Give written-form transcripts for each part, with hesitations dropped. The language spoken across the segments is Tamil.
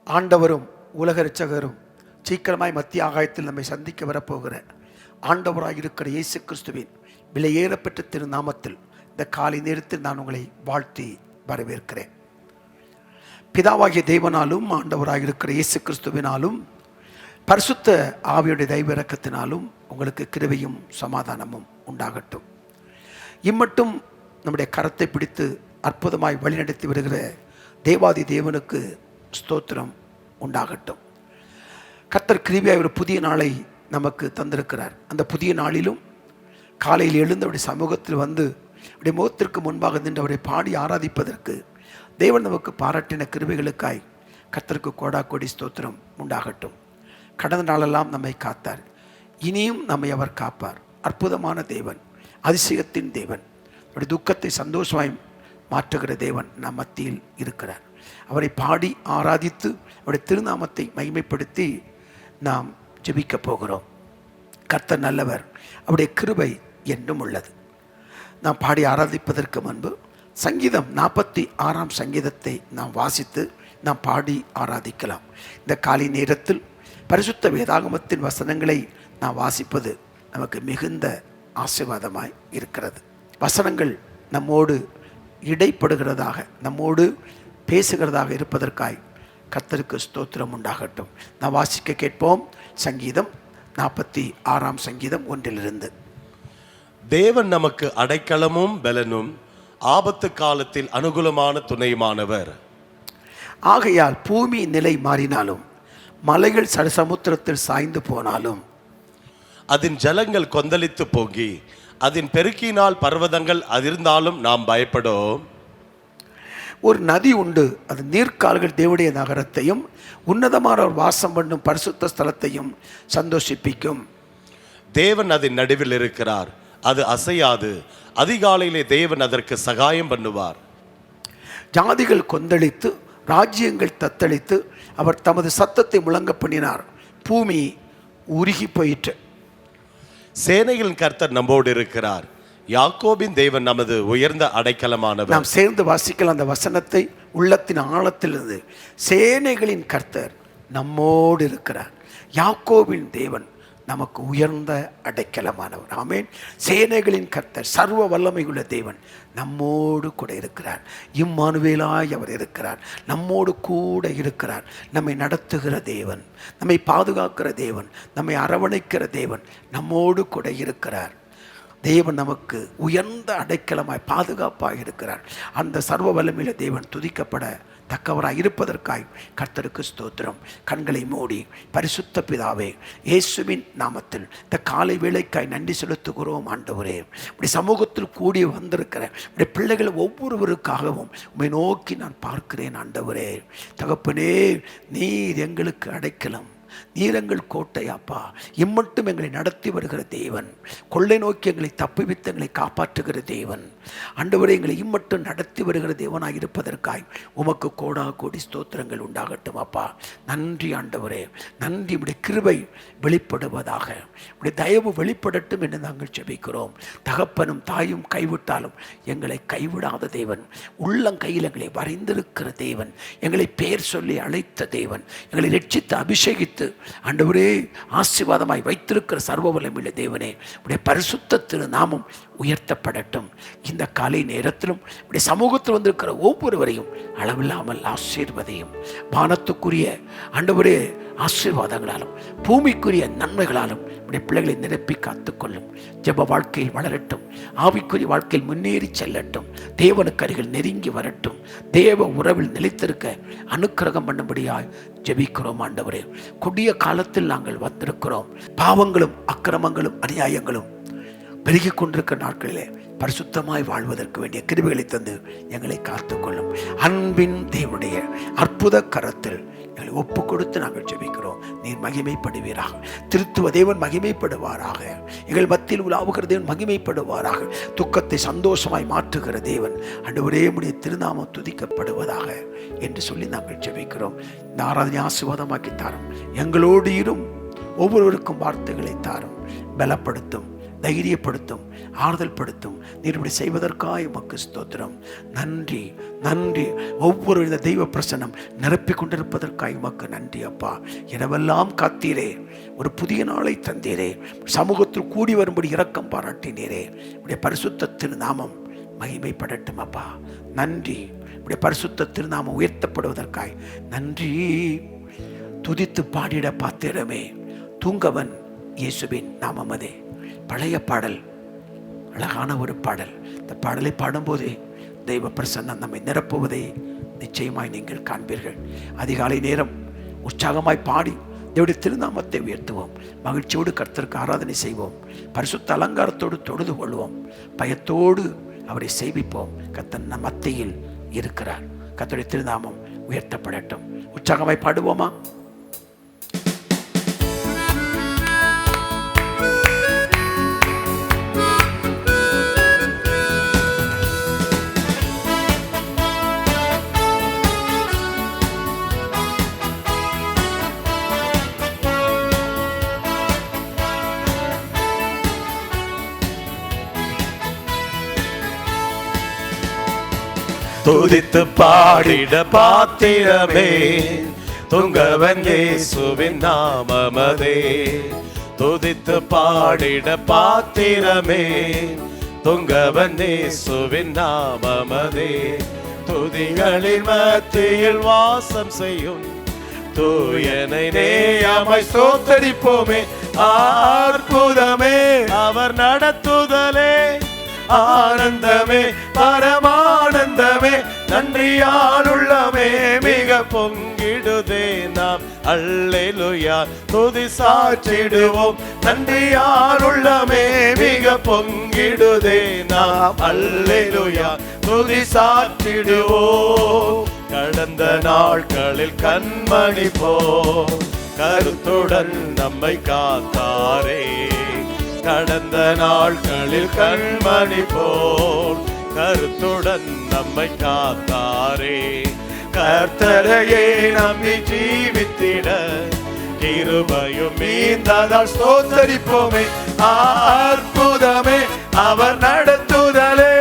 ஆண்டவரும் உலக இரட்சகரும் சீக்கிரமாய் மத்திய ஆகாயத்தில் நம்மை சந்திக்க வரப்போகிற ஆண்டவராக இருக்கிற இயேசு கிறிஸ்துவின் விலையேறப்பெற்ற திருநாமத்தில் இந்த காலை நேரத்தில் நான் உங்களை வாழ்த்தி வரவேற்கிறேன். பிதாவாகிய தேவனாலும் ஆண்டவராக இருக்கிற இயேசு கிறிஸ்துவினாலும் பரிசுத்த ஆவியுடைய தெய்வ இரக்கத்தினாலும் உங்களுக்கு கிருபையும் சமாதானமும் உண்டாகட்டும். இம்மட்டும் நம்முடைய கரத்தை பிடித்து அற்புதமாய் வழிநடத்தி வருகிற தேவாதி தேவனுக்கு ஸ்தோத்திரம் உண்டாகட்டும். கர்த்தர் கிருபையாய் ஒரு புதிய நாளை நமக்கு தந்திருக்கிறார். அந்த புதிய நாளிலும் காலையில் எழுந்து அவருடைய சமூகத்தில் வந்து அவருடைய முகத்திற்கு முன்பாக நின்று அவரை பாடி ஆராதிப்பதற்கு தேவன் நமக்கு பாராட்டின கிருபைகளுக்காய் கர்த்தருக்கு கோடா கோடி ஸ்தோத்திரம் உண்டாகட்டும். கடந்த நாளெல்லாம் நம்மை காத்தார், இனியும் நம்மை அவர் காப்பார். அற்புதமான தேவன், அதிசயத்தின் தேவன், அவருடைய துக்கத்தை சந்தோஷமாய் மாற்றுகிற தேவன் நம் மத்தியில் இருக்கிறார். அவரை பாடி ஆராதித்து அவருடைய திருநாமத்தை மகிமைப்படுத்தி நாம் ஜெபிக்க போகிறோம். கர்த்தர் நல்லவர், அவருடைய கிருபை என்றும் உள்ளது. நாம் பாடி ஆராதிப்பதற்கு முன்பு சங்கீதம் 46 சங்கீதத்தை நாம் வாசித்து நாம் பாடி ஆராதிக்கலாம். இந்த காலை நேரத்தில் பரிசுத்த வேதாகமத்தின் வசனங்களை நாம் வாசிப்பது நமக்கு மிகுந்த ஆசீர்வாதமாய் இருக்கிறது. வசனங்கள் நம்மோடு இடைப்படுகிறதாக, நம்மோடு பேசுகிறதாக இருப்பதற்காய் கர்த்தருக்கு ஸ்தோத்திரம் உண்டாகட்டும். நாம் வாசிக்க கேட்போம். சங்கீதம் 46 சங்கீதம் 1 தேவன் நமக்கு அடைக்கலமும் பலனும் ஆபத்து காலத்தில் அனுகூலமான துணையுமானவர். ஆகையால் பூமி நிலை மாறினாலும் மலைகள் சமுத்திரத்தில் சாய்ந்து போனாலும் அதன் ஜலங்கள் கொந்தளித்து போகி அதன் பெருக்கினால் பர்வதங்கள் அதிர்ந்தாலும் நாம் பயப்படோம். ஒரு நதி உண்டு, அது நீர்க்கால்கள் தேவனுடைய நகரத்தையும் உன்னதமான வாசம் பண்ணும் பரிசுத்த ஸ்தலத்தையும் சந்தோஷிப்பிக்கும். தேவன் அதன் நடுவில் இருக்கிறார், அது அசையாது. அதிகாலையிலே தேவன் அதற்கு சகாயம் பண்ணுவார். ஜாதிகள் கொந்தளித்து ராஜ்யங்கள் தத்தளித்து அவர் தமது சத்தத்தை முழங்க பண்ணினார். பூமி உருகி போயிற்று. சேனைகளின் கர்த்தர் நம்மோடு இருக்கிறார். யாக்கோபின் தேவன் நமது உயர்ந்த அடைக்கலமானவர். நாம் சேர்ந்து வாசிக்கலாம் அந்த வசனத்தை உள்ளத்தின் ஆழத்திலிருந்து. சேனைகளின் கர்த்தர் நம்மோடு இருக்கிறார். யாக்கோபின் தேவன் நமக்கு உயர்ந்த அடைக்கலமானவர். ஆமென். சேனைகளின் கர்த்தர், சர்வ வல்லமையுள்ள தேவன் நம்மோடு கூட இருக்கிறார். இம்மானுவேலாய் அவர் இருக்கிறார், நம்மோடு கூட இருக்கிறார். நம்மை நடத்துகிற தேவன், நம்மை பாதுகாக்கிற தேவன், நம்மை அரவணைக்கிற தேவன் நம்மோடு கூட இருக்கிறார். தேவன் நமக்கு உயர்ந்த அடைக்கலமாய் பாதுகாப்பாக இருக்கிறார். அந்த சர்வ வல்லமையுள்ள தேவன் துதிக்கப்பட தக்கவராய் இருப்பதற்காய் கர்த்தருக்கு ஸ்தோத்திரம். கண்களை மூடி பரிசுத்த பிதாவே, இயேசுவின் நாமத்தில் இந்த காலை வேளைக்காய் நன்றி செலுத்துகிறோம் ஆண்டவரே. இப்படி சமூகத்தில் கூடி வந்திருக்கிற இப்படி பிள்ளைகள் ஒவ்வொருவருக்காகவும் உம்மை நோக்கி நான் பார்க்கிறேன் ஆண்டவரே. தகப்பனே, நீர் எங்களுக்கு அடைக்கலம், நீர் எங்கள் கோட்டை அப்பா. இம்மட்டும் எங்களை நடத்தி வருகிற தேவன், கொள்ளை நோக்கி எங்களை தப்புவித்து எங்களை காப்பாற்றுகிற தேவன் ஆண்டவரே. எங்களை இம்மட்டும் நடத்தி வருகிற தேவனாக இருப்பதற்காய் உமக்கு கோடா கோடி ஸ்தோத்திரங்கள் உண்டாகட்டும் அப்பா. நன்றி ஆண்டவரே, நன்றி. இப்படி கிருபை வெளிப்படுவதாக, இப்படி தயவு வெளிப்படட்டும் என்று நாங்கள் ஜெபிக்கிறோம். தகப்பனும் தாயும் கைவிட்டாலும் எங்களை கைவிடாத தேவன், உள்ளங்கையில் எங்களை வரைந்திருக்கிற தேவன், எங்களை பெயர் சொல்லி அழைத்த தேவன், எங்களை ரட்சித்து அபிஷேகித்து ஆண்டவரே ஆசீர்வாதமாய் வைத்திருக்கிற சர்வ வல்லமையுள்ள தேவனே, உடைய பரிசுத்த திரு நாமம் உயர்த்தப்படட்டும். இந்த காலை நேரத்திலும் உடைய சமூகத்தில் வந்திருக்கிற ஒவ்வொருவரையும் அளவில்லாமல் ஆசீர்வதையும். வானத்துக்குரிய ஆண்டவரே ஆசீர்வாதங்களாலும் பூமிக்குரிய நன்மைகளாலும் உடைய பிள்ளைகளை நிரப்பி காத்துக்கொள்ளும். ஜெப வாழ்க்கையில் வளரட்டும், ஆவிக்குரிய வாழ்க்கையில் முன்னேறி செல்லட்டும், தேவனுக்கு அருகில் நெருங்கி வரட்டும், தேவ உறவில் நிலைத்திருக்க அனுக்கிரகம் பண்ணும்படியாய் ஜெபிக்கிறோம் ஆண்டவரே. கொடிய காலத்தில் நாங்கள் வந்திருக்கிறோம். பாவங்களும் அக்கிரமங்களும் அநியாயங்களும் பெருகி கொண்டிருக்கிற நாட்களிலே பரிசுத்தமாய் வாழ்வதற்கு வேண்டிய கிருபைகளை தந்து எங்களை காத்துக்கொள்ளும். அன்பின் தேவனுடைய அற்புத கரத்தில் எங்களை ஒப்பு கொடுத்து நாங்கள் ஜெபிக்கிறோம். நீர் மகிமைப்படுவீராக, திருத்துவ தேவன் மகிமைப்படுவாராக, எங்கள் மத்தியில் உலாவுகிற தேவன் மகிமைப்படுவாராக, துக்கத்தை சந்தோஷமாய் மாற்றுகிற தேவன் ஆண்டவரே உம்முடைய திருநாமம் துதிக்கப்படுவதாக என்று சொல்லி நாங்கள் ஜெபிக்கிறோம். இந்த ஆராதனை ஆசீர்வாதமாக்கி தாரும், எங்களோடு இரும், ஒவ்வொருவருக்கும் வார்த்தைகளை தாரும், பலப்படுத்தும், தைரியப்படுத்தும், ஆறுதல் படுத்தும். நீர் இப்படி செய்வதற்காக உமக்கு ஸ்தோத்திரம். நன்றி, நன்றி. ஒவ்வொரு இந்த தெய்வ பிரசன்னம் நிரப்பி கொண்டிருப்பதற்காக உமக்கு நன்றி அப்பா. இரவெல்லாம் காத்தீரே, ஒரு புதிய நாளை தந்தீரே, சமூகத்தில் கூடி வரும்படி இரக்கம் பாராட்டினீரே. உடைய பரிசுத்த திருநாமம் மகிமைப்படட்டும் அப்பா. நன்றி. உடைய பரிசுத்த திருநாமம் உயர்த்தப்படுவதற்காய் நன்றி. துதித்து பாடிட பாத்திரமே, தூங்கவன் இயேசுவின் நாமமதே. பழைய பாடல், அழகான ஒரு பாடல். இந்த பாடலை பாடும்போதே தெய்வ பிரசன்னம் நம்மை நிரப்புவதை நிச்சயமாய் நீங்கள் காண்பீர்கள். அதிகாலை நேரம் உற்சாகமாய் பாடி தேவனுடைய திருநாமத்தை உயர்த்துவோம். மகிழ்ச்சியோடு கர்த்தருக்கு ஆராதனை செய்வோம். பரிசுத்த அலங்காரத்தோடு தொழுது கொள்வோம். பயத்தோடு அவரை சேவிப்போம். கர்த்தர் நம் மத்தியில் இருக்கிறார். கர்த்தருடைய திருநாமம் உயர்த்தப்படட்டும். உற்சாகமாய் பாடுவோமா? துதித்து பாடிட பாத்திரமே, துங்கவன் இயேசுவின் நாமமதே. துதித்து பாடிட பாத்திரமே, துங்கவன் இயேசுவின் நாமமதே. துதிகளின் மத்தியில் வாசம் செய்யும் தூயனை நேயமாய் ஸ்தோத்தரிப்போமே. அற்புதமே அவர் நடத்துதலே, ஆனந்தமே பரமானந்தமே, நன்றியாலுள்ளமே மிக பொங்கிடுதே. நாம் அல்லேலூயா துதி சாற்றிடுவோம். நன்றியாலுள்ளமே மிக பொங்கிடுதே. நாம் அல்லேலூயா துதி சாற்றிடுவோம். கடந்த நாட்களில் கண்மணி போ கருத்துடன் நம்மை காத்தாரே. கடந்த நாட்களில் கண்மணி போல் கருத்துடன் நம்மை காத்தாரே. கர்த்தரையே நம்பி ஜீவித்திட கிருபையும் மீந்ததால் ஸ்தோத்தரிப்போமே. அற்புதமே அவர் நடத்துதலே,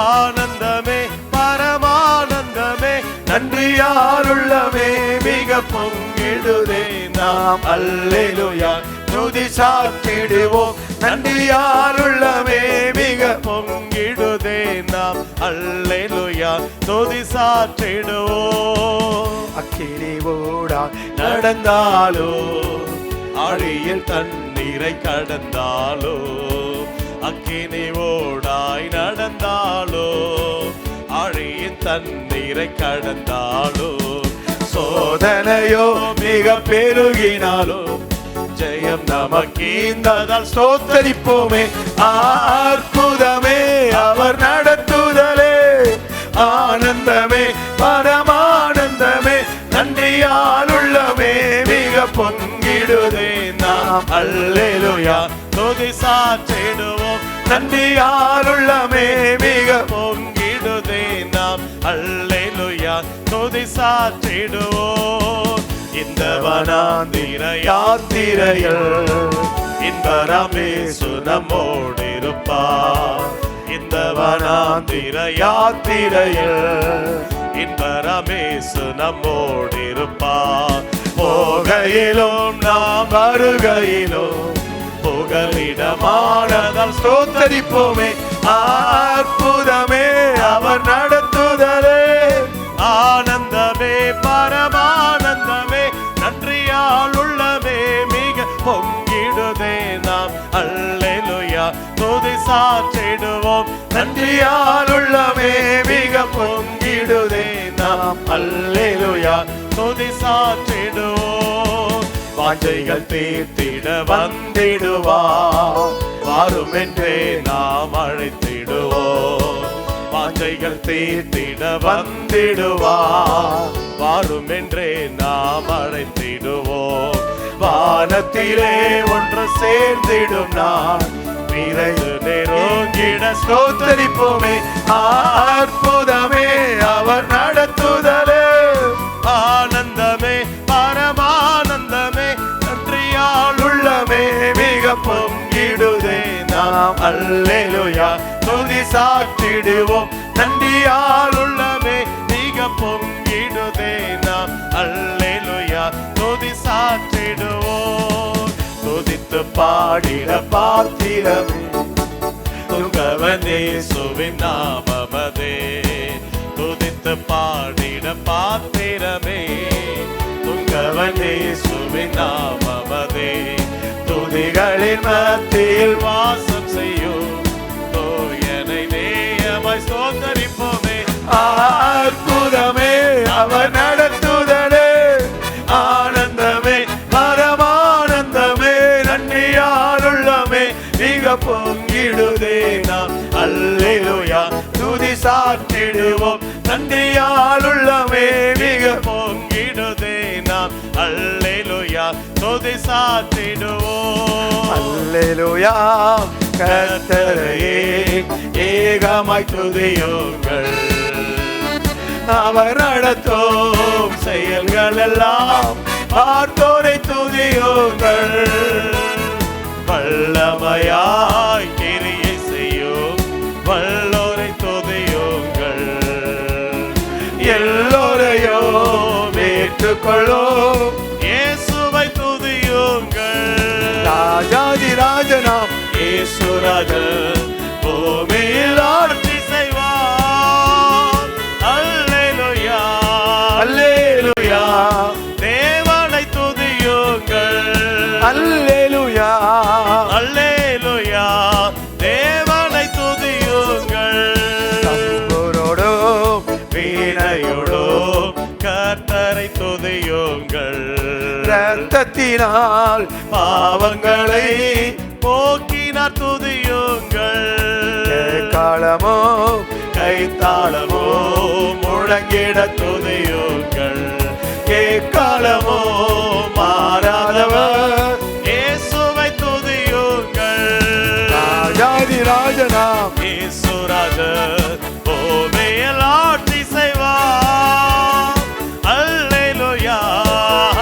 ஆனந்தமே பரமானந்தமே, நன்றியாலுள்ளமே மிக பொங்கிடுதே. நாம் அல்லேலூயா துதி சாற்றிடுவோம். நன்றியாலுள்ளமே மிக பொங்கிடுதே. நாம் அல்லேலூயா துதி சாற்றிடுவோம். அக்கினி ஓடா நடந்தாலோ, ஆழியில் தண்ணீரை கடந்தாலோ, அக்கினி ஓடாய் நடந்தாலோ, ஆழியின் தண்ணீரை கடந்தாலும் சோதனையோ மிக பெருகினாலும் ஜெயம் நமக்கீந்ததால் ஸ்தோத்தரிப்போமே. அற்புதமே அவர் நடத்துதலே, ஆனந்தமே பரமானந்தமே, நன்றியால் உள்ளமே மிக பொங்கிடுதே நாம். அல்லேலூயா துதி சாற்றிடுவோம், நன்றியால் உள்ளமே மிக பொங்கிடுதே நாம். அல்லேலூயா துதி சாற்றிடுவோம். இந்த வனாந்திர யாத்திரையில் இன்பராமே சுனமோடு இருப்பார். இந்த வனாந்திர யாத்திரையில் இன்பராமே சுனமோடு இருப்பார். போகையிலும் நாம் வருகையிலும் புகலிடமானதால் ஸ்தோத்தரிப்போமே. அற்புதமே அவர் நடத்துதலே, ஆனந்தமே பரமானந்தமே, நன்றியால் உள்ளமே மிக பொங்கிடுதே நாம். அல்லேலூயா துதி சாற்றிடுவோம், நன்றியால் உள்ளமே மிக பொங்கிடுதே நாம். அல்லேலூயா துதி சாற்றிடுவோம். வாஞ்சைகள் தீர்த்திட வந்திடுவார், வாரும் என்றே நாம் அழைத்திடுவோம். வாஞ்சைகள் தீர்த்திட வந்திடுவார், வாரும் என்றே நாம் அழைத்திடுவோம். வானத்திலே ஒன்று சேர்ந்திடும் நான் விரைந்து நெருங்கிட ஸ்தோத்தரிப்போமே. அற்புதமே அவர் நடத்துதலே, ஆனந்தமே பரமானந்தமே, நன்றியால் உள்ளமே மிக பொங்கிடுதே நாம். அல்லேலூயா துதி சாற்றிடுவோம், நன்றியால் உள்ளமே மிக பொங்கிடுதே நாம். அல்லேலூயா துதி சாற்றிடுவோம். துதித்து பாடிட பாத்திரமே துங்கவனேசுவின் நாமமதே. துதித்து பாடிட பாத்திரமே துங்கவனேசுவின் நாமமதே. துதிகளின் மத்தியில் வாசம் செய்யும் தோயனை நேயமாய் ஸ்தோத்தரிப்போமே. அற்புதமே அவர் நடத்துதலே, ஆனந்தமே பரமானந்தமே, நன்றியால் உள்ளமே மிக பொங்கிடுதே நாம். அல்லேலூயா துதி சாற்றிடுவோம், நன்றியால் உள்ளமே மிக பொங்கிடுதே நாம். அல்லேலூயா துதி சாற்றிடுவோம். அல்லேலூயா கர்த்தரையே ஏகமாய் துதியுங்கள். அவர் நடத்தும் செயல்கள் எல்லாம் பார்த்தோரை துதியுங்கள். வல்லமையாய் கிரியை செய்யும் வல்லோரை துதியுங்கள். எல்லோரையும் ஏற்றுக்கொள்ளும் இயேசுவை துதியுங்கள். ராஜாதி ராஜனாம் இயேசுராஜன் பூமியில் ஆட்சி செய்வார். அல்லேலூயா அல்லேலூயா தேவனை துதியுங்கள். அல்லேலூயா அல்லேலூயா தேவனை துதியுங்கள். தம்புரோடும் வீணையோடும் கர்த்தரை துதியுங்கள். இரத்தத்தினால் பாவங்களை போக்கினார் துதியுங்கள். காலமோ கைத்தாளமோ முழங்கிட துதியுங்கள். கேக்காலமோ மாறாதவர் இயேசுவை துதியுங்கள். ராஜாதி ராஜனாம் இயேசுராஜன் பூமியில் ஆட்சி செய்வார். அல்லேலூயா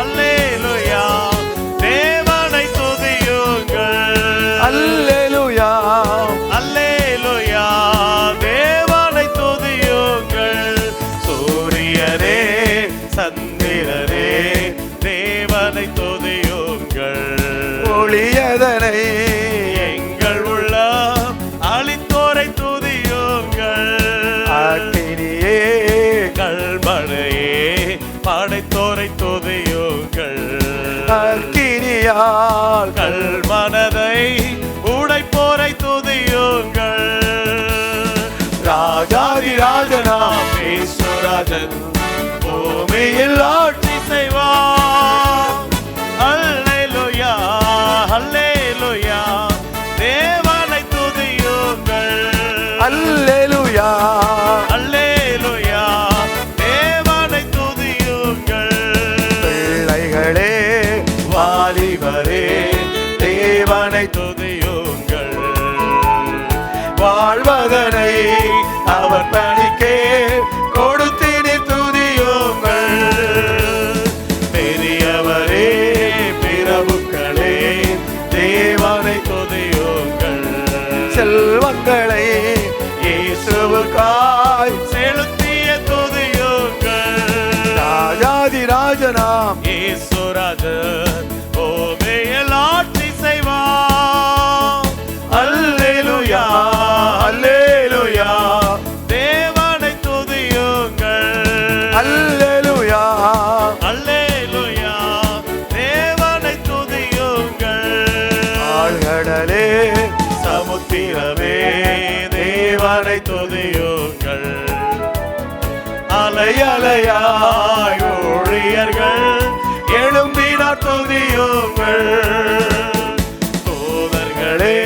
அல்லேலூயா தேவனை துதியுங்கள். அல்லேலூயா அல்லேலூயா தேவனை துதியுங்கள். சூரியனே சந்திரனே தேவனை துதியுங்கள். ஒளியதனை எங்கள் உள்ள அளித்தோரை துதியுங்கள். அக்கினியே கல்மழையே படைத்தோரை துதியுங்கள். அக்கினியால் கல்மனதை உடைப்போரை துதியுங்கள். ராஜாதி ராஜனாம் இயேசு ராஜன் பூமியில் ஆட்சி செய்வார். அல்லேலூயா அல்லேலூயா தேவனை துதியுங்கள். அல்லேலூயா அல்லேலூயா தேவனை துதியுங்கள். பிள்ளைகளே வாலிபரே தேவனை துதியுங்கள். வாழ்வதனை அவர் பணிக்கே கொடுத்தினி துதியுங்கள். பெரியவரே பிரபுக்களே தேவனை துதியுங்கள். செல்வங்களை இயேசுவுக்காய் செலுத்திய துதியுங்கள். ராஜாதி ராஜனாம் இயேசுராஜன் பூமியில் ஆட்சி செய்வார். அல்லேலூயா அல்லேலூயா தேவனை துதியுங்கள். அல்லேலூயா அல்லேலூயா தேவனை துதியுங்கள். ஆழ்கடலே சமுத்திரமே தேவனை துதியுங்கள். அலை அலையாய் ஊழியர்கள் எழும்பினார் துதியுங்கள். தூதர்களே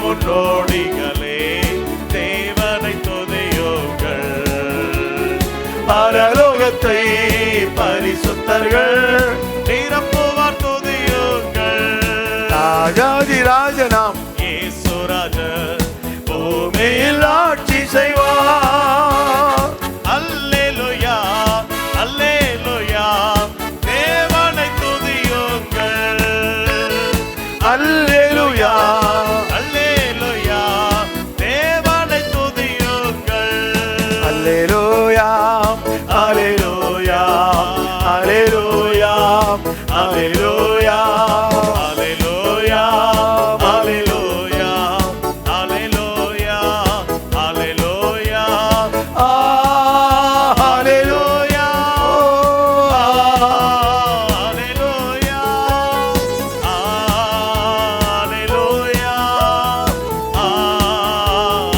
முன்னோடிகளே தேவனை துதியுங்கள். பரலோகத்தை பரிசுத்தர்கள் நிரப்புவார் துதியுங்கள். ராஜாதி ராஜனாம் இயேசுராஜன் பூமியில் ஆட்சி செய்வார். அல்லேலூயா அல்லேலூயா தேவனை துதியுங்கள். அல்லேலூயா அல்லேலூயா தேவனை துதியுங்கள். அல்லேலூயா அல்லேலூயா அல்லேலூயா அல்லேலூயா அல்லேலூயா அல்லேலூயா அல்லேலூயா அல்லேலூயா அல்லேலூயா அல்லேலூயா அல்லேலூயா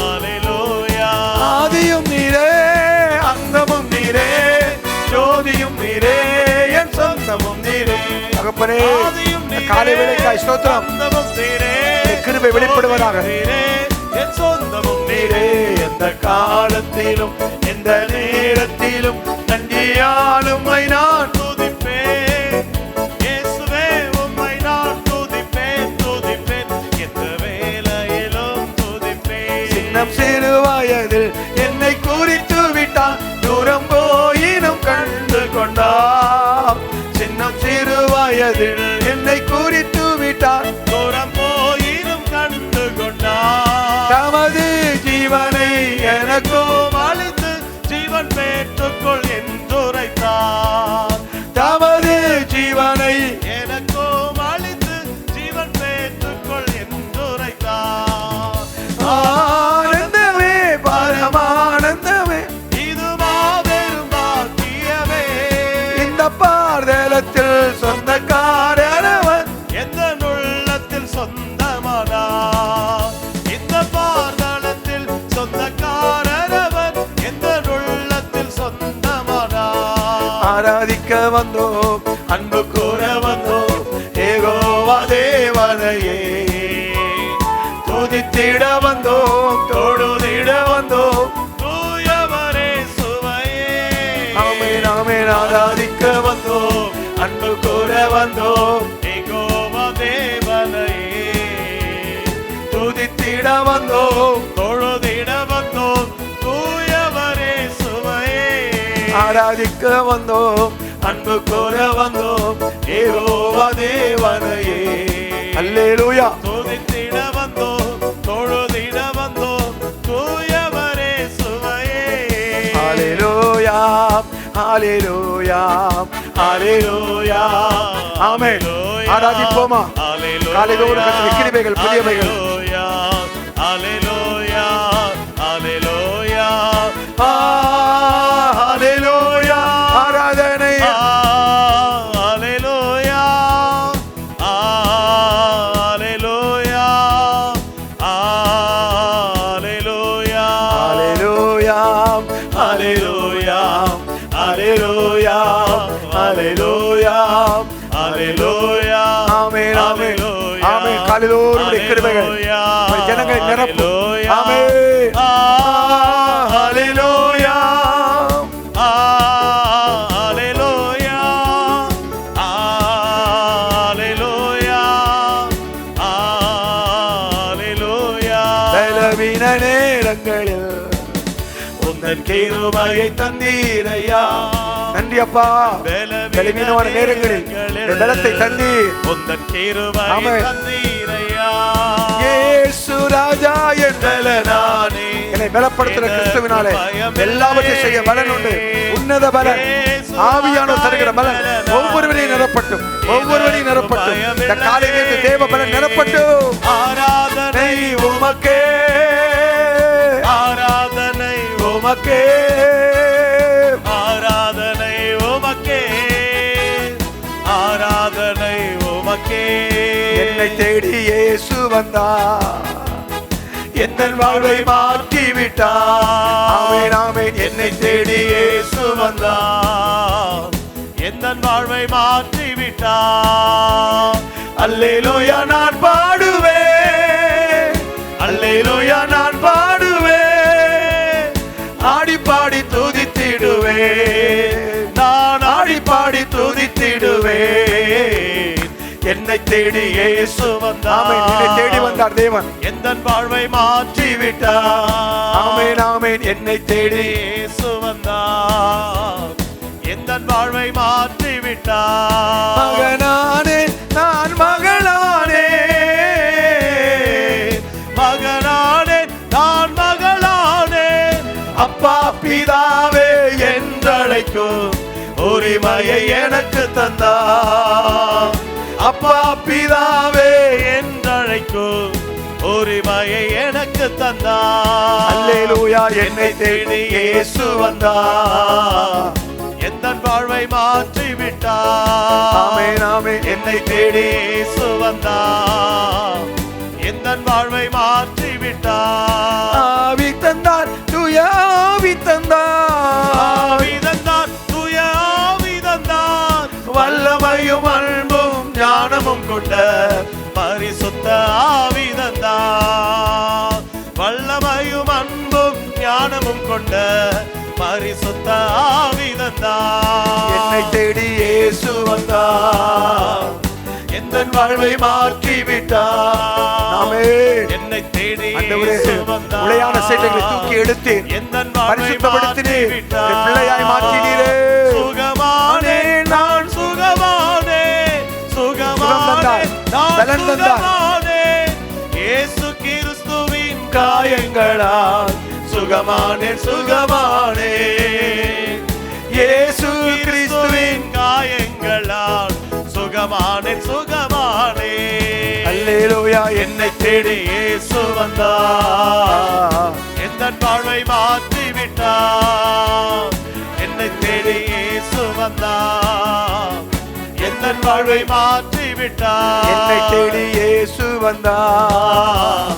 அல்லேலூயா. ஆதியும் நீரே அந்தமும் நீரே ஜோதியும் நீரே என் சொந்தமும் நீரே. தகப்பனே ஆதியும் நீரே, காலை வேளைக்காய் ஸ்தோத்திரம். அந்தமும் நீரே, கிருபை வெளிப்படுவதாக. நீரே, என் சொந்தமும் நீரே. நீரே எந்த காலத்திலும் எந்த நேரத்திலும் நன்றியாலுமை நான் துதிப்பேன் இயேசுவே, உம்மை நான் துதிப்பேன் துதிப்பேன் எந்த வேளையிலும் துதிப்பேன். சின்னம் சிறு வயதில் என்னை குறித்து விட்டான் தூரம் போயினும் கண்டு கொண்டான். சின்னம் சிறு வயதில் என்னை குறித்து விட்டான் தூரம் போயினும் கண்டு கொண்டார். தமது ஜீவனை எனக்கும் அளித்து ஜீவன் பெற்றுக்கொள் என்றுரைத்தார். தமது ஜீவனை எனக்கும் அளித்து ஜீவன் பெற்றுக்கொள் என்றுரைத்தார். ஆனந்தமே பரமானந்தமே இது மாபெரும் பாக்கியமே. இந்த பார்தலத்தில் சொந்தக்காரனவன் எந்த உள்ளத்தில் சொந்தமானார். இந்த பார்தலத்தில் சொந்தக்காரரவர் எந்த உள்ளத்தில் சொந்தமானார். ஆராதிக்க வந்தோம் அன்பு கூற வந்தோம் ஏகோவா தேவனையே. துதித்திட வந்தோம் தொழுதிட வந்தோம் தூயவரே சுவையே. ஆமென் ஆமென். ஆராதிக்க வந்தோம் அன்பு கூற வந்தோம் யெகோவா தேவனையே. துதித்திட வந்தோம் தொழுதிட வந்தோம் தூயவரே சுவையே. ஆராதிக்க வந்தோம் அன்பு கூற வந்தோம் ஏகோவா தேவனையே. அல்லேலூயா. துதித்திட வந்தோம் தொழுதிட வந்தோம் தூயவரே சுவையே. ஹalleluya ஹalleluya ஹalleluya. ஆமென். ஆராதிப்போமா? காலைதோறும் கர்த்தருடைய கிருபைகள் புதியவைகள். ஹalleluya ஹalleluya ஹalleluya. ஆராதனை ஹalleluya ஹalleluya ஹalleluya ஹalleluya ஹalleluya கிருபைகள் உம்முடைய ஜனங்களை நிரப்பும். ஆமென். ஹalleluya ஹalleluya ஹalleluya ஹalleluya. பலவீன நேரங்களில் உந்தன் கிருபையை தந்தீரையா. நன்றி அப்பா. பலவீனமான நேரங்களில் பலத்தை தந்தீர். உந்தன் கிருபையை தந்தீரையா. இயேசு ராஜா என்றல நானே. என்னை பலப்படுத்துகிற கிறிஸ்துவினாலே எல்லாவற்றையும் செய்ய பலன் உண்டு. உன்னத பலன், ஆவியானவர் தருகிற பலன் ஒவ்வொருவரையும் நிரப்பட்டும், ஒவ்வொருவரையும் நிரப்பட்டும். இந்த காலையிலிருந்து தேவ பலன் நிரப்பட்டும். ஆராதனை உமக்கே, ஆராதனை உமக்கே, ஆராதனை உமக்கே, ஆராதனை உமக்கே. என்னை தேடி இயேசு வந்தார், என் வாழ்வை மாற்றி விட்டார். ஆமென் ஆமென். என்னை தேடி இயேசு வந்தார், என் வாழ்வை மாற்றி விட்டார். அல்லேலூயா நான் பாடுவேன், அல்லேலூயா நான் பாடுவேன். ஆடி பாடி துதித்திடுவேன், நான் ஆடி பாடி துதித்திடுவேன். என்னை தேடி இயேசு வந்தார். ஆமென். என்னை தேடி வந்தார் தேவன், எந்தன் வாழ்வை மாற்றி விட்டார். ஆமென் ஆமென். என்னை தேடி இயேசு வந்தார், எந்தன் வாழ்வை மாற்றி விட்டார். மகனானே நான் மகளானே, மகனானே நான் மகளானே. அப்பா பிதாவே என்றழைக்கும் உரிமையை எனக்கு தந்தார். அப்பா பிதாவே என்றழைக்கும் உரிமையை எனக்கு தந்தார். அல்லேலூயா. என்னை தேடி இயேசு வந்தார், எந்தன் வாழ்வை மாற்றி விட்டார். ஆமென் ஆமென். என்னை தேடி இயேசு வந்தார், எந்தன் வாழ்வை மாற்றி விட்டார். ஆவி தந்தார், தூய ஆவி தந்தார், ஆவி தந்தார், தூய ஆவி தந்தார். வல்லமையும் அன்பும் ஞானமும் கொண்ட பரிசுத்த ஆவி தந்தார். வல்லமையும் அன்பும் ஞானமும் கொண்ட பரிசுத்த ஆவி தந்தார். என்னை தேடி இயேசு வந்தார், எந்தன் வாழ்வை மாற்றி விட்டார். ஆமென். என்னை தேடி ஆண்டவரே, இயேசு வந்தார். உளையான சேட்டைகளை தூக்கி எடுத்து எந்தன் வாழ்வை பரிசுத்தப்படுத்தினீர், மாற்றி விட்டார். என் பிள்ளையாய் மாற்றினீரே. சுகமானே நான் சுகமானே, சுகமானே நான் பலன் தந்தார். சுகமானே. இயேசு கிறிஸ்துவின் காயங்களால் சுகமானே சுகமானே. இயேசு கிறிஸ்துவின் காயங்களால் சுகமானே சுகமானே. அல்லேலூயா. என்னை தேடி இயேசு வந்தார், எந்தன் வாழ்வை மாற்றி விட்டார். என்னை தேடி இயேசு வந்தார், எந்தன் வாழ்வை மாற்றி விட்டார். என்னை தேடி இயேசு வந்தார்,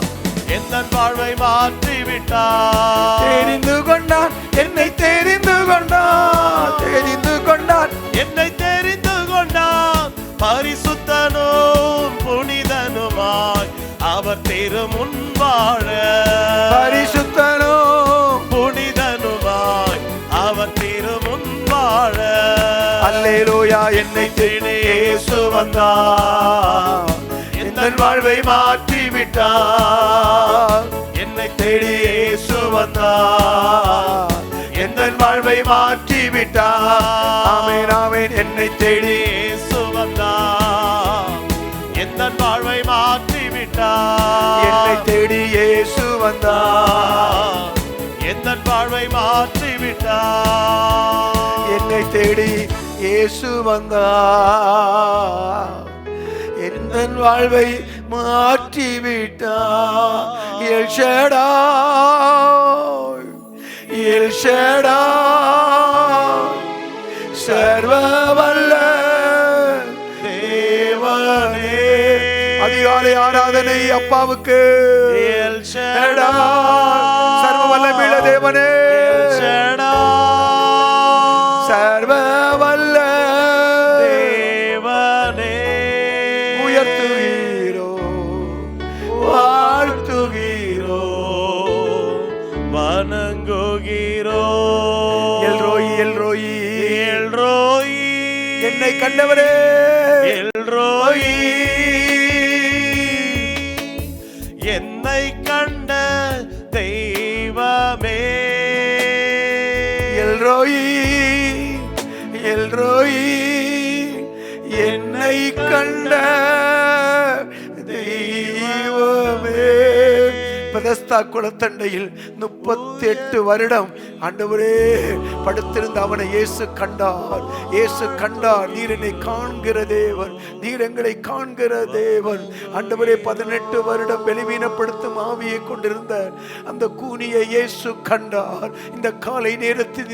எந்தன் வாழ்வை மாற்றி விட்டார். தெரிந்து கொண்டான், என்னை தெரிந்து கொண்டான், தெரிந்து கொண்டான். என்னை தெரிந்து கொண்டார். பரிசுத்தனும் புனிதனுமாய் அவர் திருமுன் வாழ. பரிசுத்தனும் புனிதனுமாய் அவர் திருமுன் வாழ. அல்லேலூயா. என்னை தேடி இயேசு வந்தார், எந்தன் வாழ்வை மாற்றி விட்டார். என்னை தேடி இயேசு வந்தார், எந்தன் வாழ்வை மாற்றி விட்டார். ஆமென் ஆமென். என்னை தேடி இயேசு வந்தார், எந்தன் வாழ்வை மாற்றி விட்டார். என்னை தேடி இயேசு வந்தார், எந்தன் வாழ்வை மாற்றி விட்டார். என்னை தேடி இயேசு வந்தார், எந்தன் வாழ்வை மாற்றி விட்டார். எல் ஷடாய், எல் ஷடாய், சர்வ வல்ல தேவனே. அதிகாலை ஆராதனை அப்பாவுக்கு. எல் ஷடாய், சர்வ வல்லமையுள்ள தேவனே, சர்வ வல்ல தேவனே உயர்த்துவீரோ. வணங்குகிறோ. எல்ரோயி எல்ரோயி எல்ரோயி என்னை கண்டவரே, எல்ரோயி என்னை கண்ட தெய்வமே. எல்ரோயி எல்ரோயி என்னை கண்ட தெய்வமே. பெதஸ்தா குளத்தண்டையில் 38 வருடம் ஆண்டவரே படுத்திருந்த அவனை இயேசு கண்டார். இயேசு கண்டார். நீர் என்னை காண்கிற தேவன், நீர் எங்களை காண்கிற தேவன். ஆண்டவரே 18 வருடம் வெளிவீனப்படுத்தும் ஆவியை கொண்டிருந்த அந்த கூனியை இயேசு கண்டார். இந்த காலை நேரத்தில்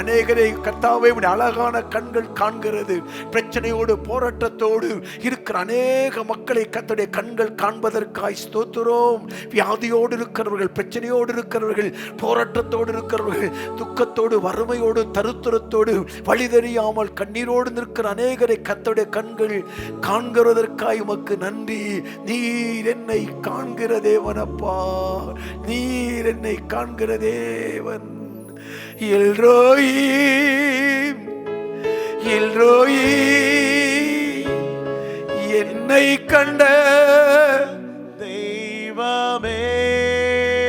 அநேகரை கர்த்தாவே அழகான கண்கள் காண்கிறது. பிரச்சனையோடு போராட்டத்தோடு இருக்கிற அநேக மக்களை கர்த்தருடைய கண்கள் காண்பதற்காய் ஸ்தோத்திரம். வியாதியோடு இருக்கிறவர்கள், பிரச்சனையோடு இருக்கிறவர்கள், போராட்டத்தோடு இருக்கிறவர்கள், துக்கத்தோடு, வறுமையோடு, தருத்திரத்தோடு, வழி தெரியாமல் கண்ணீரோடு நிற்கிற அநேகரை கர்த்தருடைய கண்கள் காண்கிறதற்காய் உமக்கு நன்றி. நீர் என்னை காண்கிற தேவனப்பா, நீர் என்னை காண்கிற தேவன். எல்ரோயி எல்ரோயி என்னை கண்ட தெய்வமே.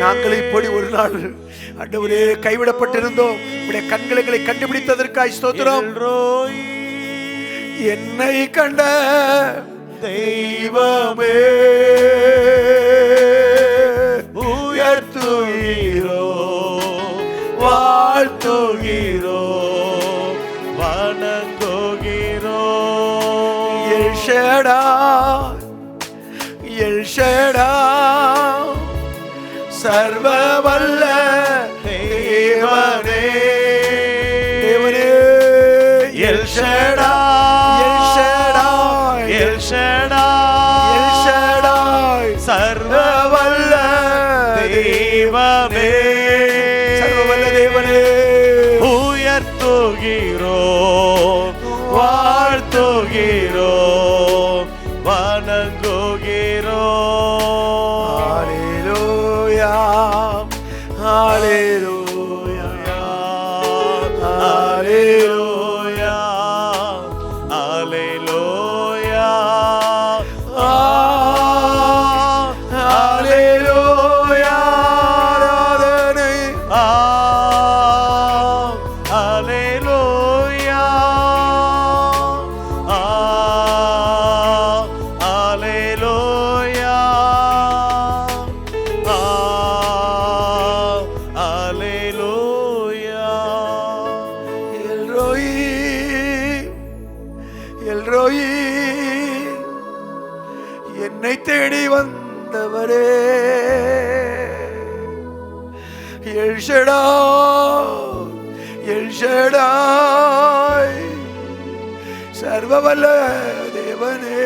நாங்கள் இப்படி ஒரு நாள் ஆண்டவரே கைவிடப்பட்டிருந்தோம். உடைய கண்களை கண்டுபிடித்ததற்காய் ஸ்தோத்திரம். எல்ரோயி என்னை கண்ட தெய்வமே உயர்த்துகிறோ, வாழ்த்துகிறோ, வணங்குகிறோ. எல் ஷடாய் எல் ஷடாய் சர்வ வல்ல தேவனே, தேவனே. L Shaddai L Shaddai L Shaddai L Shaddai சர்வ வல்ல தெய்வமே, சர்வ வல்ல தேவனே. உயர்த்துகிறோ, வாழ்த்துகிறோ, வணங்குகிறோ. ஹalleluya ஹalleluya ஹalleluya ஹalleluya ஹalleluya. ஆராதனை ஹalleluya ஹalleluya ஹalleluya. எல்ரோயி எல்ரோயி என்னை தேடி வந்தவரே. எல் ஷடாய் எல் ஷடாய் சர்வவல்ல தேவனே,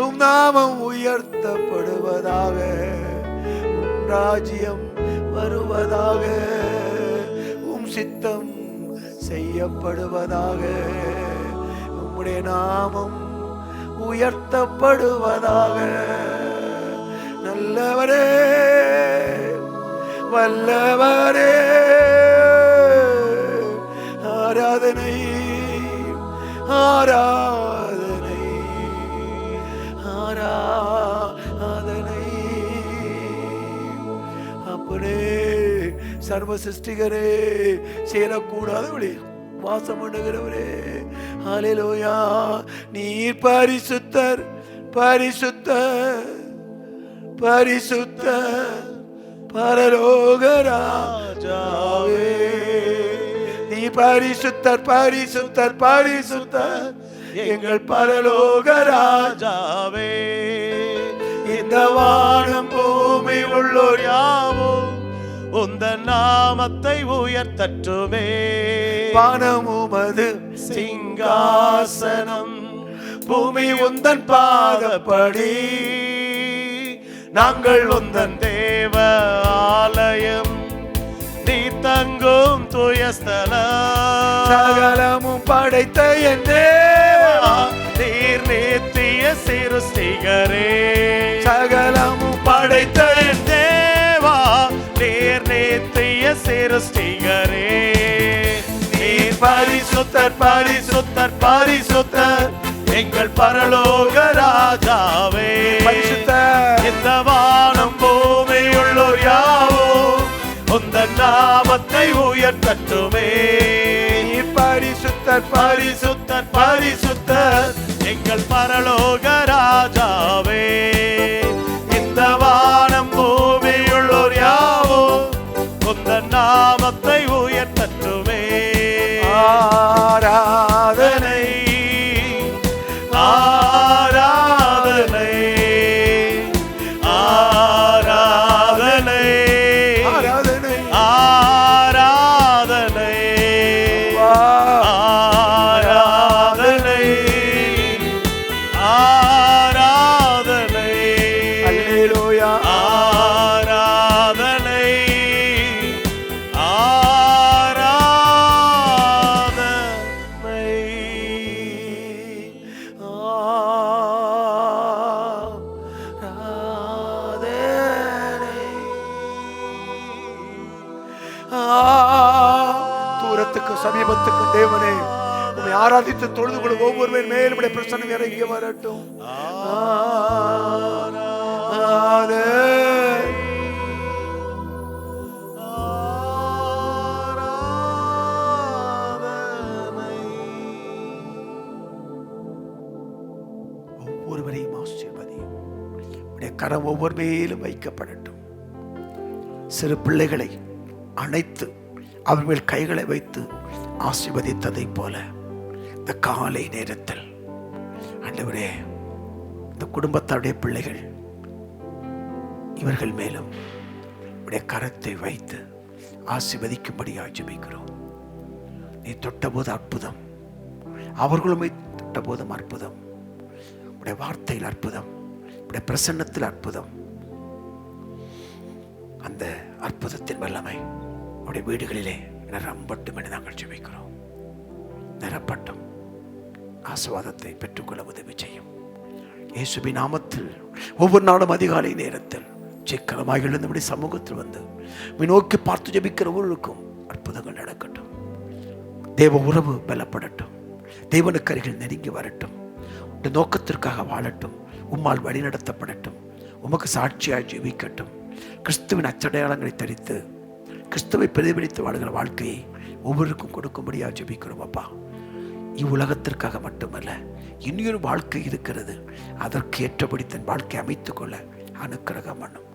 உம் நாமம் உயர்த்தப்படுவதாக, உம் ராஜ்யம் வருவதாக, உம் சித்தம் செய்யப்படுவதாக, உம்முடைய நாமம் உயர்த்தப்படுவதாக. நல்லவரே வல்லவரே ஆராதனை ஆராதனை ஆராதனை. அப்படியே சர்வ சிருஷ்டிகரே, சேரக்கூடாதவளே, வாசம் பண்ணுகிறவரே, ஹalleluya. நீர் பரிசுத்தர் பரிசுத்தர் பரிசுத்தர் பரலோக ராஜாவே. நீ பரிசுத்தர் பரிசுத்தர் பரிசுத்தர் எங்கள் பரலோக ராஜாவே. இந்த வானம் பூமி உள்ளோர் யாவும் உந்தன் நாமத்தை உயர்த்தட்டுமே. வானம் உமது சிங்காசனம், பூமி உந்தன் பாதப்படி, நாங்கள் உந்தன் தேவ ஆலயம், நீ தங்கும் தூயஸ்தலம். சகலமும் படைத்த என் தேவா, நீர் நித்திய சிருஷ்டிகரே. சகலமும் படைத்த என் தேவா, சிருஷ்டிகரே. நீர் பரிசுத்தர் பரிசுத்தர் பரிசுத்தர் எங்கள் பரலோக ராஜாவே. பரிசுத்தர். இந்த வானம் பூமியுள்ளோர் யாவும் உந்தன் நாமத்தை உயர்த்தட்டுமே. பரிசுத்தர் பரிசுத்தர் பரிசுத்தர் எங்கள் பரலோக ராஜாவே. இந்த வானம் பூமியுள்ளோர் யாவும் உந்தன் நாமத்தை உயர்த்தட்டுமே. ஆராதனை ஆராதனை ஆராதனை ஆராதனை ஆராதனை ஆராதனை ஆராதனை அல்லேலூயா ஆராதனை ஆராதனை தூரத்துக்கு சமீபத்துக்கு தேவனே உம்மை ஆராதித்து தொழுது கொள்ளும் ஒவ்வொரு மேலும் பிரசன்னம் இறங்கி வரட்டும். ஒவ்வொருவரையும் ஆசீர்வதியும். உடைய கரம் ஒவ்வொரு மேலும் வைக்கப்படட்டும். சிறு பிள்ளைகளை அணைத்து அவர்கள் கைகளை வைத்து ஆசீர்வதித்ததை போல இந்த காலை நேரத்தில் ஆண்டவரே இந்த குடும்பத்தாருடைய பிள்ளைகள் இவர்கள் மேலும் உடைய கரத்தை வைத்து ஆசீர்வதிக்கும்படியாக ஜெபிக்கிறோம். நீ தொட்டபோது அற்புதம், அவர்களுமே தொட்டபோதும் அற்புதம். உடைய வார்த்தையில் அற்புதம், உடைய பிரசன்னத்தில் அற்புதம். அந்த அற்புதத்தின் வல்லமை உடைய வீடுகளிலே நிரம்பட்டும் என நாங்கள் ஜெபிக்கிறோம். நிரப்பட்டும், ஆசீர்வாதத்தை பெற்றுக்கொள்ள உதவி செய்யும். இயேசுவின் நாமத்தில் ஒவ்வொரு நாளும் அதிகாலை நேரத்தில் சீக்கிரமாக எழுந்தபடி சமூகத்தில் வந்து நோக்கி பார்த்து ஜெபிக்கிறவர்களுக்கும் அற்புதங்கள் நடக்கட்டும். தேவ உறவு பலப்படட்டும். தேவனுக்கு அருகில் நெருங்கி வரட்டும். உடைய நோக்கத்திற்காக வாழட்டும். உம்மால் வழி நடத்தப்படட்டும். உமக்கு சாட்சியாய் ஜெபிக்கட்டும். கிறிஸ்துவின் அச்சடையாளங்களை தரித்து கிறிஸ்துவை பிரதிபலித்து வாழ்கிற வாழ்க்கையை ஒவ்வொருக்கும் கொடுக்கும்படியாக ஜெபிக்கிறோம். அப்பா, இவ்வுலகத்திற்காக மட்டுமல்ல, இன்னொரு வாழ்க்கை இருக்கிறது. அதற்கு ஏற்றபடி தன் வாழ்க்கை அமைத்துக் கொள்ள அனுக்கிரகம் பண்ணும்.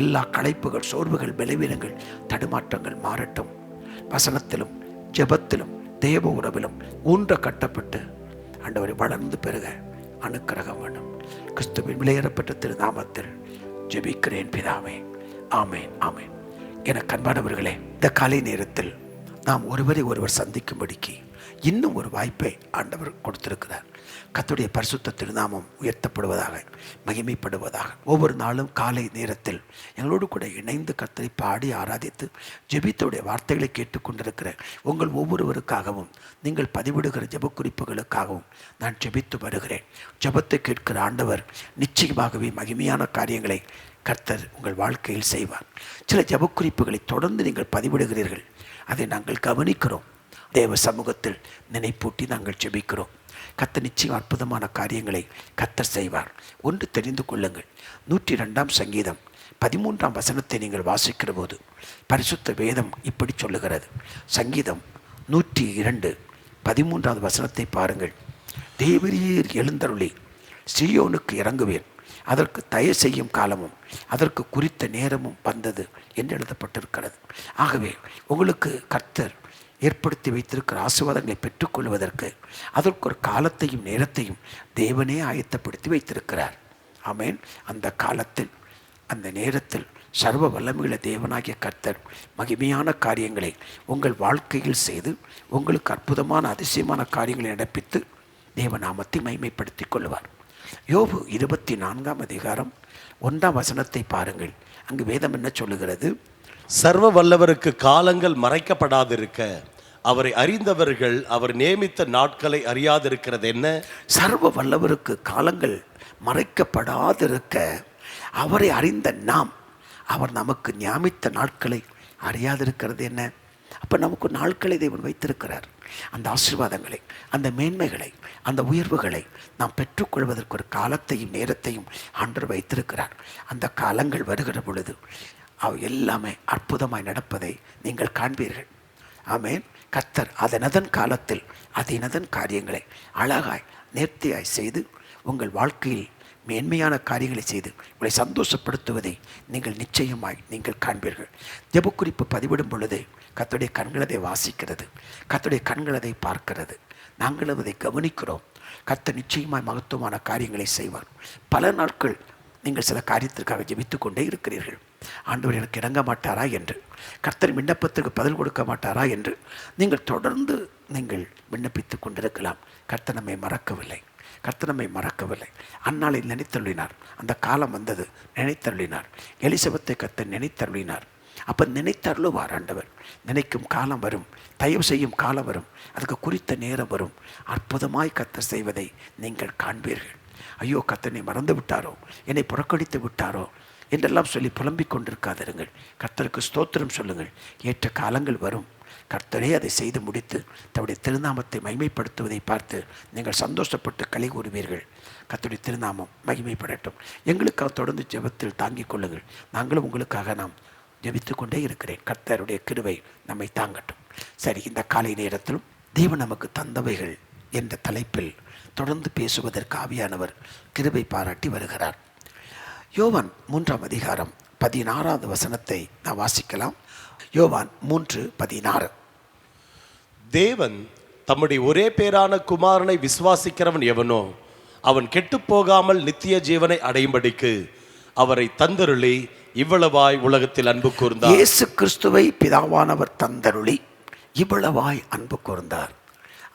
எல்லா களைப்புகள், சோர்வுகள், பலவீனங்கள், தடுமாற்றங்கள் மாறட்டும். வசனத்திலும் ஜெபத்திலும் தேவ உறவிலும் ஊன்ற கட்டப்பட்டு ஆண்டவரை வளர்ந்து பெருக அனுக்கிரகம் பண்ணும். கிறிஸ்துவின் விலையேறப்பட்ட திருநாமத்தில் ஜெபிக்கிறேன் பிதாவே. ஆமேன், ஆமேன். எனக்கு அன்பானவர்களே, இந்த காலை நேரத்தில் நாம் ஒருவரை ஒருவர் சந்திக்கும்படிக்கு இன்னும் ஒரு வாய்ப்பை ஆண்டவர் கொடுத்திருக்கிறார். கர்த்தருடைய பரிசுத்த திருநாமம் உயர்த்தப்படுவதாக, மகிமைப்படுவதாக. ஒவ்வொரு நாளும் காலை நேரத்தில் எங்களோடு கூட இணைந்து கர்த்தரை பாடி ஆராதித்து ஜெபித்தோடைய வார்த்தைகளை கேட்டுக்கொண்டிருக்கிற உங்கள் ஒவ்வொருவருக்காகவும், நீங்கள் பதிவிடுகிற ஜெப குறிப்புகளுக்காகவும் நான் ஜெபித்து வருகிறேன். ஜெபத்தை கேட்கிற ஆண்டவர் நிச்சயமாகவே மகிமையான காரியங்களை கர்த்தர் உங்கள் வாழ்க்கையில் செய்வார். சில ஜெப குறிப்புகளை தொடர்ந்து நீங்கள் பதிவிடுகிறீர்கள். அதை நாங்கள் கவனிக்கிறோம். தேவ சமூகத்தில் நினைப்பூட்டி நாங்கள் ஜெபிக்கிறோம். கர்த்தர் நிச்சயம் அற்புதமான காரியங்களை கர்த்தர் செய்வார். ஒன்று தெரிந்து கொள்ளுங்கள். 102 சங்கீதம் 13 வசனத்தை நீங்கள் வாசிக்கிற போது பரிசுத்த வேதம் இப்படி சொல்லுகிறது. சங்கீதம் 102 13 வசனத்தை பாருங்கள். தேவரீர் எழுந்தருளி சீயோனுக்கு இறங்குவேன், அதற்கு தயவு செய்யும் காலமும் அதற்கு குறித்த நேரமும் வந்தது என்று எழுதப்பட்டிருக்கிறது. ஆகவே உங்களுக்கு கர்த்தர் ஏற்படுத்தி வைத்திருக்கிற ஆசீர்வாதங்களை பெற்றுக்கொள்வதற்கு அதற்கு ஒரு காலத்தையும் நேரத்தையும் தேவனே ஆயத்தப்படுத்தி வைத்திருக்கிறார். ஆமேன். அந்த காலத்தில், அந்த நேரத்தில் சர்வ வல்லமையுள்ள தேவனாகிய கர்த்தர் மகிமையான காரியங்களை உங்கள் வாழ்க்கையில் செய்து உங்களுக்கு அற்புதமான அதிசயமான காரியங்களை நடப்பித்து தேவநாமத்தை மகிமைப்படுத்திக் கொள்வார். யோபு 24 அதிகாரம் 1 வசனத்தை பாருங்கள். அங்கு வேதம் என்ன சொல்லுகிறது? சர்வ வல்லவருக்கு காலங்கள் மறைக்கப்படாதிருக்க அவரை அறிந்தவர்கள் அவர் நியமித்த நாட்களை அறியாதிருக்கிறது என்ன? சர்வ வல்லவருக்கு காலங்கள் மறைக்கப்படாதிருக்க அவரை அறிந்த நாம் அவர் நமக்கு நியமித்த நாட்களை அறியாதிருக்கிறது என்ன? அப்போ நமக்கு நாட்களை தேவன் வைத்திருக்கிறார். அந்த ஆசீர்வாதங்களை, அந்த மேன்மைகளை, அந்த உயர்வுகளை நாம் பெற்றுக்கொள்வதற்கு ஒரு காலத்தையும் நேரத்தையும் ஆண்டவர் வைத்திருக்கிறார். அந்த காலங்கள் வருகிற பொழுது அவை எல்லாமே அற்புதமாய் நடப்பதை நீங்கள் காண்பீர்கள். ஆமென். கர்த்தர் அதனதன் காலத்தில் அதனதன் காரியங்களை அழகாய் நேர்த்தியாய் செய்து உங்கள் வாழ்க்கையில் மேன்மையான காரியங்களை செய்து உங்களை சந்தோஷப்படுத்துவதை நீங்கள் நிச்சயமாய் நீங்கள் காண்பீர்கள். ஜெபக்குறிப்பு பதிவிடும் பொழுது கர்த்தருடைய கண்கள் அதை வாசிக்கிறது, கர்த்தருடைய கண்கள் அதை பார்க்கிறது, நாங்கள் அதை கவனிக்கிறோம். கர்த்தர் நிச்சயமாய் மகத்துவமான காரியங்களை செய்வார். பல நாட்கள் நீங்கள் சில காரியத்திற்காக ஜெபித்து கொண்டே இருக்கிறீர்கள். ஆண்டவர் எனக்கு இறங்க மாட்டாரா என்று, கர்த்தர் விண்ணப்பத்திற்கு பதில் கொடுக்க மாட்டாரா என்று நீங்கள் தொடர்ந்து நீங்கள் விண்ணப்பித்து கொண்டிருக்கலாம். கர்த்தர் நம்மை மறக்கவில்லை, கர்த்தர் நம்மை மறக்கவில்லை. அந்நாளை நினைத்தருளினார். அந்த காலம் வந்தது, நினைத்தருளினார். எலிசபெத்தை கர்த்தர் நினைத்தருளினார். அப்போ நினைத்தருளுவார் ஆண்டவர். நினைக்கும் காலம் வரும், தயவு செய்யும் காலம் வரும், அதுக்கு குறித்த நேரம் வரும். அற்புதமாய் கர்த்தர் செய்வதை நீங்கள் காண்பீர்கள். ஐயோ, கர்த்தனை மறந்து விட்டாரோ, என்னை புறக்கணித்து விட்டாரோ என்றெல்லாம் சொல்லி புலம்பிக் கொண்டிருக்காதிருங்கள். கர்த்தருக்கு ஸ்தோத்திரம் சொல்லுங்கள். ஏற்ற காலங்கள் வரும். கர்த்தரே அதை செய்து முடித்து தன்னுடைய திருநாமத்தை மகிமைப்படுத்துவதை பார்த்து நீங்கள் சந்தோஷப்பட்டு களி கூறுவீர்கள். கர்த்தருடைய திருநாமம் மகிமைப்படட்டும். எங்களுக்காக தொடர்ந்து ஜெபத்தில் தாங்கிக் கொள்ளுங்கள். நாங்களும் உங்களுக்காக நாம் ஜெபித்து கொண்டே இருக்கிறேன். கர்த்தருடைய கிருபை நம்மை தாங்கட்டும். சரி, இந்த காலை நேரத்திலும் தேவன் நமக்கு தந்தவைகள் என்ற தலைப்பில் தொடர்ந்து பேசுவதற்கு ஆவியானவர் கிருபை பாராட்டி வருகிறார். யோவான் 3ஆம் அதிகாரம் 16வது வசனத்தை நான் வாசிக்கலாம். யோவான் 3:16. தேவன் தம்முடைய ஒரே பேரான குமாரனை விசுவாசிக்கிறவன் எவனோ அவன் கெட்டுப்போகாமல் நித்திய ஜீவனை அடையும்படிக்கு அவரை தந்தருளி இவ்வளவாய் உலகத்தில் அன்பு கூர்ந்தார். இயேசு கிறிஸ்துவை பிதாவானவர் தந்தருளி இவ்வளவாய் அன்பு கூர்ந்தார்.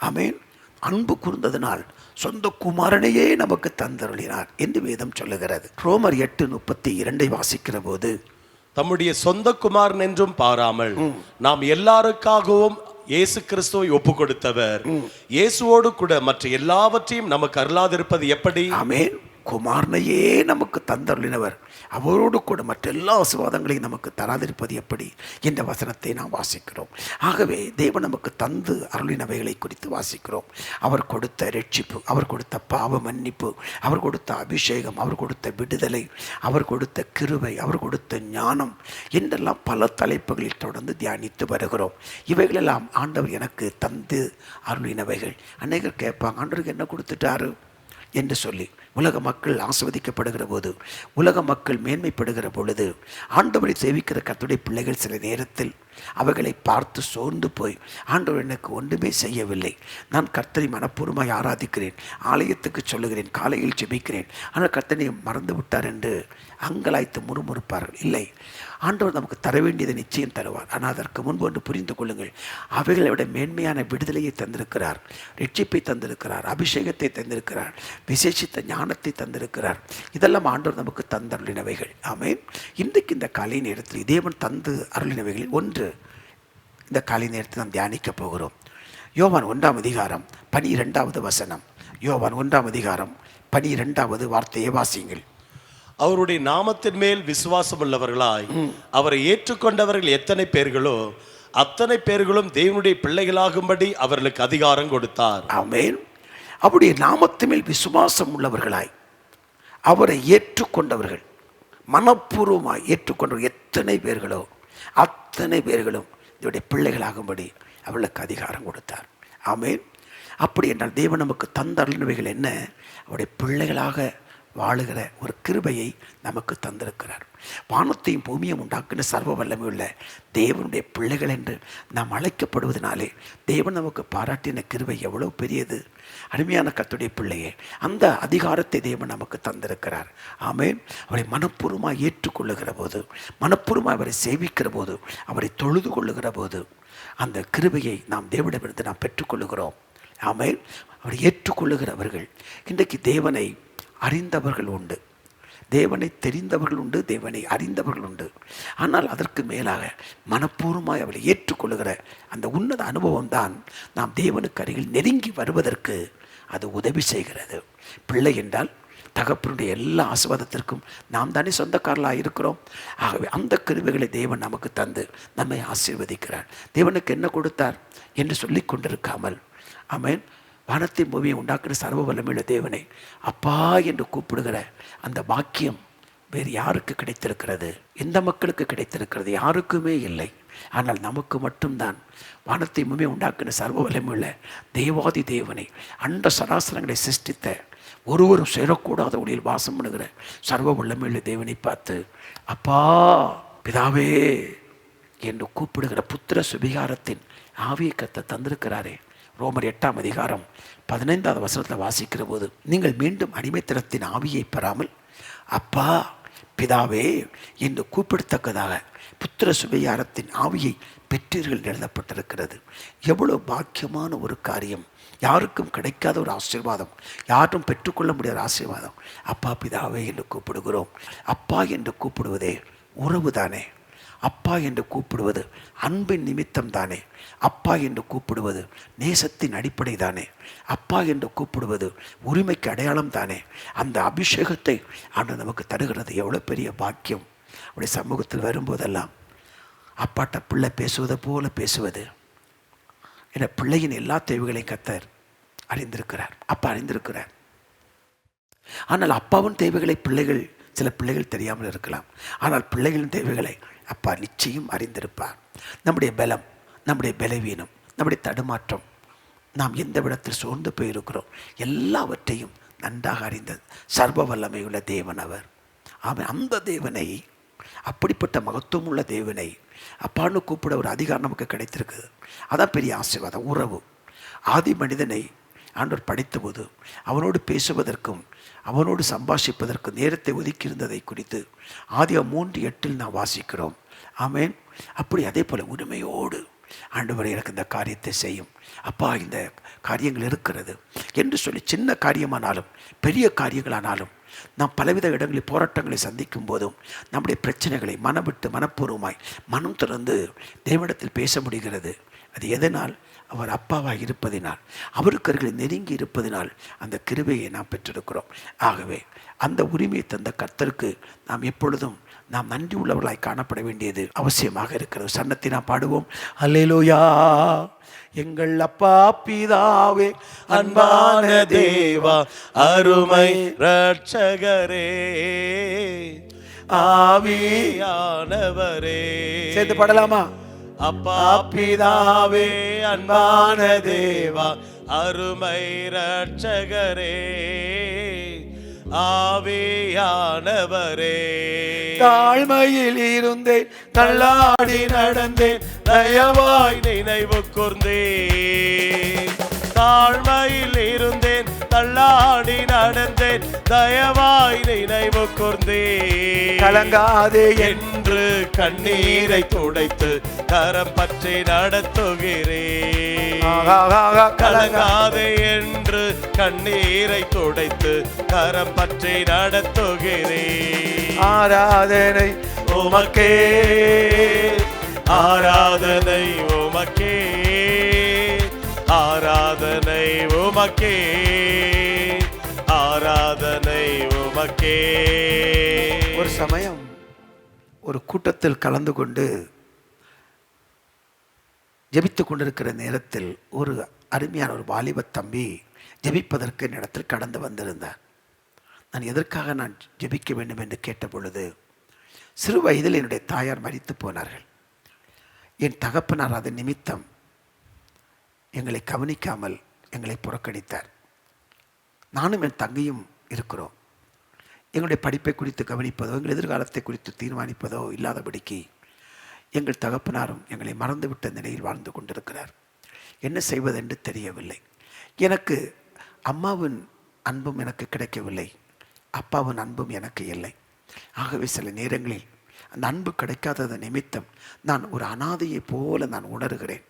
ஆமென். அன்பு கூர்ந்ததினால் சொந்த குமாரனையே நமக்கு தந்தருளினார் என்று வேதம் சொல்லுகிறது. ரோமர் 8:32 வாசிக்கிற போது, தம்முடைய சொந்த குமாரன் என்றும் பாராமல் நாம் எல்லாருக்காகவும் இயேசு கிறிஸ்துவை ஒப்பு கொடுத்தவர் இயேசுவோடு கூட மற்ற எல்லாவற்றையும் நமக்கு அருளாதிருப்பது எப்படி? ஆமென். குமாரனையே நமக்கு தந்தருளினவர் அவரோடு கூட மற்ற எல்லா ஆசீர்வாதங்களையும் நமக்கு தராதிருப்பது எப்படி என்ற வசனத்தை நாம் வாசிக்கிறோம். ஆகவே தேவன் நமக்கு தந்து அருளினவைகளை குறித்து வாசிக்கிறோம். அவர் கொடுத்த ரட்சிப்பு, அவர் கொடுத்த பாவ மன்னிப்பு, அவர் கொடுத்த அபிஷேகம், அவர் கொடுத்த விடுதலை, அவர் கொடுத்த கிருபை, அவர் கொடுத்த ஞானம் என்றெல்லாம் பல தலைப்புகளில் தொடர்ந்து தியானித்து வருகிறோம். இவைகளெல்லாம் ஆண்டவர் எனக்கு தந்து அருளினவைகள். அநேகர் கேட்பாங்க, ஆண்டவருக்கு என்ன கொடுத்துட்டாரு என்று சொல்லி. உலக மக்கள் ஆஸ்வதிக்கப்படுகிற போது, உலக மக்கள் மேன்மைப்படுகிற பொழுது, ஆண்டவரை சேவிக்கிற கர்த்தருடைய பிள்ளைகள் சில நேரத்தில் அவைகளை பார்த்து சோர்ந்து போய், ஆண்டவர் எனக்கு ஒன்றுமே செய்யவில்லை, நான் கர்த்தரை மனப்பூர்வமாய் ஆராதிக்கிறேன், ஆலயத்துக்கு சொல்லுகிறேன், காலையில் ஜெபிக்கிறேன், ஆனால் கர்த்தரை மறந்து விட்டார் என்று அங்கலாய்த்து முறுமுறுப்பார்கள். இல்லை, ஆண்டவர் நமக்கு தர வேண்டியதை நிச்சயம் தருவார். ஆனால் அதற்கு முன்பு ஒன்று புரிந்து கொள்ளுங்கள், அவைகளை விட மேன்மையான விடுதலையை தந்திருக்கிறார், ரட்சிப்பை தந்திருக்கிறார், அபிஷேகத்தை தந்திருக்கிறார், விசேஷித்த ஞானத்தை தந்திருக்கிறார். இதெல்லாம் ஆண்டவர் நமக்கு தந்தருளினவைகள். ஆமென். இன்றைக்கு இந்த காலை நேரத்தில் தேவன் தந்து அருளினவைகளில் ஒன்று இந்த காலை நேரத்தில் நாம் தியானிக்க போகிறோம். யோவான் 1ஆம் அதிகாரம் 12வது வசனம். யோவான் 1ஆம் அதிகாரம் 12வது வார்த்தையை வாசியுங்கள். அவருடைய நாமத்தின் மேல் விசுவாசம் உள்ளவர்களாய் அவரை ஏற்றுக்கொண்டவர்கள் எத்தனை பேர்களோ அத்தனை பேர்களும் தேவனுடைய பிள்ளைகளாகும்படி அவர்களுக்கு அதிகாரம் கொடுத்தார். ஆமென். அவருடைய நாமத்தின் மேல் விசுவாசம் உள்ளவர்களாய் அவரை ஏற்றுக்கொண்டவர்கள், மனப்பூர்வமாய் ஏற்றுக்கொண்டவர்கள் எத்தனை பேர்களோ அத்தனை பேர்களும் இதனுடைய பிள்ளைகளாகும்படி அவர்களுக்கு அதிகாரம் கொடுத்தார். ஆமென். அப்படி என்றால் தேவன் நமக்கு தந்த அருளினவைகள் என்ன? அவருடைய பிள்ளைகளாக வாழுகிற ஒரு கிருபையை நமக்கு தந்திருக்கிறார். வானத்தையும் பூமியும் உண்டாக்குன சர்வ வல்லமையுள்ள தேவனுடைய பிள்ளைகள் என்று நாம் அழைக்கப்படுவதனாலே தேவன் நமக்கு பாராட்டின கிருபை எவ்வளவு பெரியது. அருமையான கர்த்தருடைய பிள்ளையே, அந்த அதிகாரத்தை தேவன் நமக்கு தந்திருக்கிறார். ஆமென். அவரை மனப்பூர்வமாக ஏற்றுக்கொள்ளுகிற போது, மனப்பூர்வமாக அவரை சேவிக்கிற போது, அவரை தொழுது கொள்ளுகிற போது அந்த கிருபையை நாம் தேவனிடமிருந்து நாம் பெற்றுக்கொள்ளுகிறோம். ஆமென். அவரை ஏற்றுக்கொள்ளுகிறவர்கள், இன்றைக்கு தேவனை அறிந்தவர்கள் உண்டு, தேவனை தெரிந்தவர்கள் உண்டு, தேவனை அறிந்தவர்கள் உண்டு. ஆனால் அதற்கு மேலாக மனப்பூர்வமாய் அவளை ஏற்றுக்கொள்ளுகிற அந்த உன்னத அனுபவம் தான் நாம் தேவனுக்கு அருகில் நெருங்கி வருவதற்கு அது உதவி செய்கிறது. பிள்ளை என்றால் தகப்பனுடைய எல்லா ஆசீர்வாதத்திற்கும் நாம் தானே சொந்தக்காரலாக இருக்கிறோம். ஆகவே அந்த கிருபைகளை தேவன் நமக்கு தந்து நம்மை ஆசீர்வதிக்கிறார். தேவனுக்கு என்ன கொடுத்தார் என்று சொல்லி கொண்டிருக்காமல், ஆமென், வானத்தின் பூமியை உண்டாக்குற சர்வ வல்லமையுள்ள தேவனை அப்பா என்று கூப்பிடுகிற அந்த பாக்கியம் வேறு யாருக்கு கிடைத்திருக்கிறது? எந்த மக்களுக்கு கிடைத்திருக்கிறது? யாருக்குமே இல்லை. ஆனால் நமக்கு மட்டும்தான் வானத்தை பூமியை உண்டாக்குன சர்வ வல்லமையுள்ள தேவாதி தேவனை, அண்ட சராசரங்களை சிருஷ்டித்த ஒருவரும் சேரக்கூடாத ஒளியில் வாசம் பண்ணுகிற சர்வ வல்லமையுள்ள தேவனை பார்த்து அப்பா பிதாவே என்று கூப்பிடுகிற புத்திர சுபிகாரத்தின் ஆவியை கர்த்தர் தந்திருக்கிறாரே. ரோமர் 8ஆம் அதிகாரம் 15வது வசனத்தில் வாசிக்கிற போது, நீங்கள் மீண்டும் அடிமைத்தனத்தின் ஆவியை பெறாமல் அப்பா பிதாவே என்று கூப்பிடத்தக்கதாக புத்திர சுபிகாரத்தின் ஆவியை பெற்றீர்கள் எழுதப்பட்டிருக்கிறது. எவ்வளவு பாக்கியமான ஒரு காரியம்! யாருக்கும் கிடைக்காத ஒரு ஆசீர்வாதம், யாரும் பெற்றுக்கொள்ள முடியாத ஆசீர்வாதம். அப்பா பிதாவே என்று கூப்பிடுகிறோம். அப்பா என்று கூப்பிடுவதே உறவு தானே. அப்பா என்று கூப்பிடுவது அன்பின் நிமித்தம் தானே. அப்பா என்று கூப்பிடுவது நேசத்தின் அடிப்படை தானே. அப்பா என்று கூப்பிடுவது உரிமைக்கு அடையாளம் தானே. அந்த அபிஷேகத்தை ஆண்டவர் நமக்கு தருகிறது. எவ்வளோ பெரிய பாக்கியம்! அப்படி சமூகத்தில் வரும்போதெல்லாம் அப்பாட்ட பிள்ளை பேசுவதை போல பேசுவது. என பிள்ளையின் எல்லா தேவைகளையும் கர்த்தர் அறிந்திருக்கிறார். அப்பா அறிந்திருக்கிறார். ஆனால் அப்பாவின் தேவைகளை சில பிள்ளைகள் தெரியாமல் இருக்கலாம். ஆனால் பிள்ளைகளின் தேவைகளை அப்பா நிச்சயம் அறிந்திருப்பார். நம்முடைய பலம், நம்முடைய பலவீனம், நம்முடைய தடுமாற்றம், நாம் எந்த விடத்தில் சோர்ந்து போயிருக்கிறோம், எல்லாவற்றையும் நன்றாக அறிந்தது சர்வ வல்லமையுள்ள தேவன் அவர். ஆமாம், அந்த தேவனை, அப்படிப்பட்ட மகத்துவம் உள்ள தேவனை அப்பான்னு கூப்பிட ஒரு அதிகாரம் நமக்கு கிடைத்திருக்குது. அதான் பெரிய ஆசீர்வாதம். உறவு. ஆதி மனிதனை ஆண்டவர் படைத்தபோது அவனோடு பேசுவதற்கும் அவனோடு சம்பாஷிப்பதற்கு நேரத்தை ஒதுக்கியிருந்ததை குறித்து ஆதியாகமம் 3:8 நாம் வாசிக்கிறோம். ஆமென். அப்படி அதே போல உரிமையோடு ஆண்டவர் எனக்கு இந்த காரியத்தை செய்யும் அப்பா, இந்த காரியங்கள் இருக்கிறது என்று சொல்லி, சின்ன காரியமானாலும் பெரிய காரியங்களானாலும் நாம் பலவித இடங்களில் போராட்டங்களை சந்திக்கும் போதும் நம்முடைய பிரச்சனைகளை மனவிட்டு மனப்பூர்வமாய் மனம் திறந்து தேவனிடத்தில் பேச முடிகிறது. அது எதனால்? அவர் அப்பாவாக இருப்பதினால், அவருக்கு அருகில் நெருங்கி இருப்பதினால் அந்த கிருபையை நாம் பெற்றிருக்கிறோம். ஆகவே அந்த உரிமையை தந்த கர்த்தருக்கு நாம் எப்பொழுதும் நாம் நன்றி உள்ளவர்களாய் காணப்பட வேண்டியது அவசியமாக இருக்கிறது. சன்னத்தை நாம் பாடுவோம். அல்லேலூயா. எங்கள் அப்பா பிதாவே, அன்பான தேவா, அருமை ரட்சகரே, ஆவியானவரே. சேர்ந்து பாடலாமா? அப்பா பிதாவே, அன்பான தேவா, அருமை ரட்சகரே, ஆவியானவரே. தாழ்மையில் இருந்தேன், தள்ளாடி நடந்தேன், தயவாய் நினைவு கூர்ந்தேன். தாழ்மையில் இருந்தேன், தள்ளாடி நடந்தேன், தயவாய் நினைவு கூர்ந்தேன். கலங்காதே என்று கண்ணீரை துடைத்து கரம் பற்றி நடத்துகிறேன். கலங்காதே என்று கண்ணீரை துடைத்து கரம் பற்றி நடத்துகிறேன். ஆராதனை உமக்கே, ஆராதனை உமக்கே, ஆராதனை உமக்கே, ஆராதனை உமக்கே. ஒரு சமயம் ஒரு கூட்டத்தில் கலந்து கொண்டு ஜெபித்து கொண்டிருக்கிற நேரத்தில் ஒரு அருமையான ஒரு வாலிப தம்பி ஜெபிப்பதற்கு என்னிடத்தில் கடந்து வந்திருந்தார். நான் எதற்காக நான் ஜெபிக்க வேண்டும் என்று கேட்ட பொழுது, சிறு வயதில் என்னுடைய தாயார் மரித்து போனார்கள். என் தகப்பனார் அதன் நிமித்தம் எங்களை கவனிக்காமல் எங்களை புறக்கணித்தார். நானும் என் தங்கையும் இருக்கிறோம். எங்களுடைய படிப்பை குறித்து கவனிப்பதோ, எங்கள் எதிர்காலத்தை குறித்து தீர்மானிப்பதோ இல்லாதபடிக்கு எங்கள் தகப்பனாரும் எங்களை மறந்துவிட்ட நிலையில் வாழ்ந்து கொண்டிருக்கிறார். என்ன செய்வதென்று தெரியவில்லை. எனக்கு அம்மாவின் அன்பும் எனக்கு கிடைக்கவில்லை, அப்பாவின் அன்பும் எனக்கு இல்லை. ஆகவே சில நேரங்களில் அந்த அன்பு கிடைக்காதது நிமித்தம் நான் ஒரு அனாதையை போல நான் உணர்கிறேன்,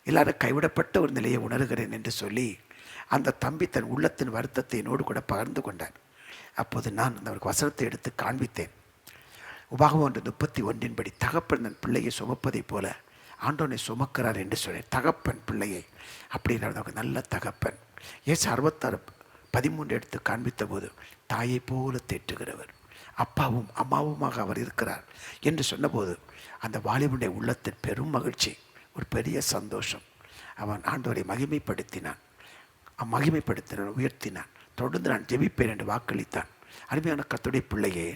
எல்லாரும் கைவிடப்பட்ட ஒரு நிலையை உணர்கிறேன் என்று சொல்லி அந்த தம்பி தன் உள்ளத்தின் வருத்தத்தை என்னோடு கூட பகிர்ந்து கொண்டார். அப்போது நான் அந்த வசனத்தை எடுத்து காண்பித்தேன். உபாகமம் 1:31 தகப்பன் தன் பிள்ளையை சுமப்பதை போல ஆண்டவனை சுமக்கிறார் என்று சொன்னேன். தகப்பன் பிள்ளையை, அப்படின்னா நல்ல தகப்பன். ஏசு 66 13 எடுத்து காண்பித்த போது தாயை போல தேற்றுகிறவர், அப்பாவும் அம்மாவுமாக அவர் இருக்கிறார் என்று சொன்னபோது அந்த வாலிபனுடைய உள்ளத்தில் பெரும் மகிழ்ச்சி, ஒரு பெரிய சந்தோஷம். அவன் ஆண்டவரை மகிமைப்படுத்தினான், உயர்த்தினான். தொடர்ந்து நான் ஜெபிப்பேன் என்று வாக்களித்தான். அருமையான கர்த்தருடைய பிள்ளையே,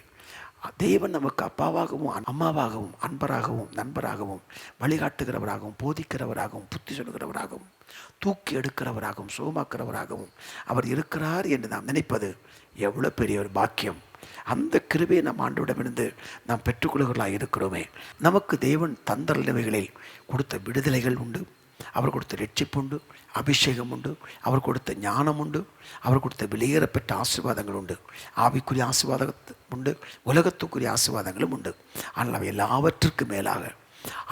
தேவன் நமக்கு அப்பாவாகவும் அம்மாவாகவும் அன்பராகவும் நண்பராகவும் வழிகாட்டுகிறவராகவும் போதிக்கிறவராகவும் புத்தி சொல்கிறவராகவும் தூக்கி எடுக்கிறவராகவும் சுகமாக்கிறவராகவும் அவர் இருக்கிறார் என்று நாம் நினைப்பது எவ்வளோ பெரிய ஒரு பாக்கியம். அந்த கிருபையை நம் ஆண்டவரிடமிருந்து நாம் பெற்றுக்கொள்கிறவர்களாக இருக்கிறோமே. நமக்கு தேவன் தந்த நிலைமைகளில் கொடுத்த விடுதலைகள் உண்டு, அவர் கொடுத்த ரட்சிப்பு உண்டு, அபிஷேகம் உண்டு, அவர் கொடுத்த ஞானம் உண்டு, அவர் கொடுத்த வெளியேறப்பட்ட ஆசீர்வாதங்கள் உண்டு, ஆவிக்குரிய ஆசீர்வாதம் உண்டு, உலகத்துக்குரிய ஆசீர்வாதங்களும் உண்டு. ஆனால் அவை எல்லாவற்றுக்கும் மேலாக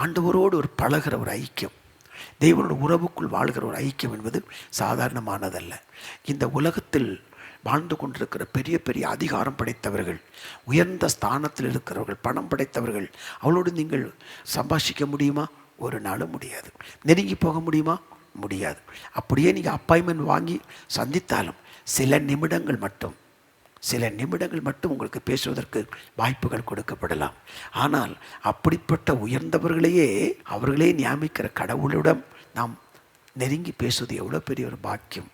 ஆண்டவரோடு ஒரு பழகிற ஒரு ஐக்கியம், தேவனோட உறவுக்குள் வாழ்கிற ஒரு ஐக்கியம் என்பது சாதாரணமானதல்ல. இந்த உலகத்தில் வாழ்ந்து கொண்டிருக்கிற பெரிய பெரிய அதிகாரம் படைத்தவர்கள், உயர்ந்த ஸ்தானத்தில் இருக்கிறவர்கள், பணம் படைத்தவர்கள், அவளோடு நீங்கள் சம்பாஷிக்க முடியுமா? ஒரு நாளும் முடியாது. நெருங்கி போக முடியுமா? முடியாது. அப்படியே நீங்கள் அப்பாயின்மெண்ட் வாங்கி சந்தித்தாலும் சில நிமிடங்கள் மட்டும் உங்களுக்கு பேசுவதற்கு வாய்ப்புகள் கொடுக்கப்படலாம். ஆனால் அப்படிப்பட்ட உயர்ந்தவர்களையே அவர்களே நியமிக்கிற கடவுளிடம் நாம் நெருங்கி பேசுவது எவ்வளோ பெரிய ஒரு பாக்கியம்.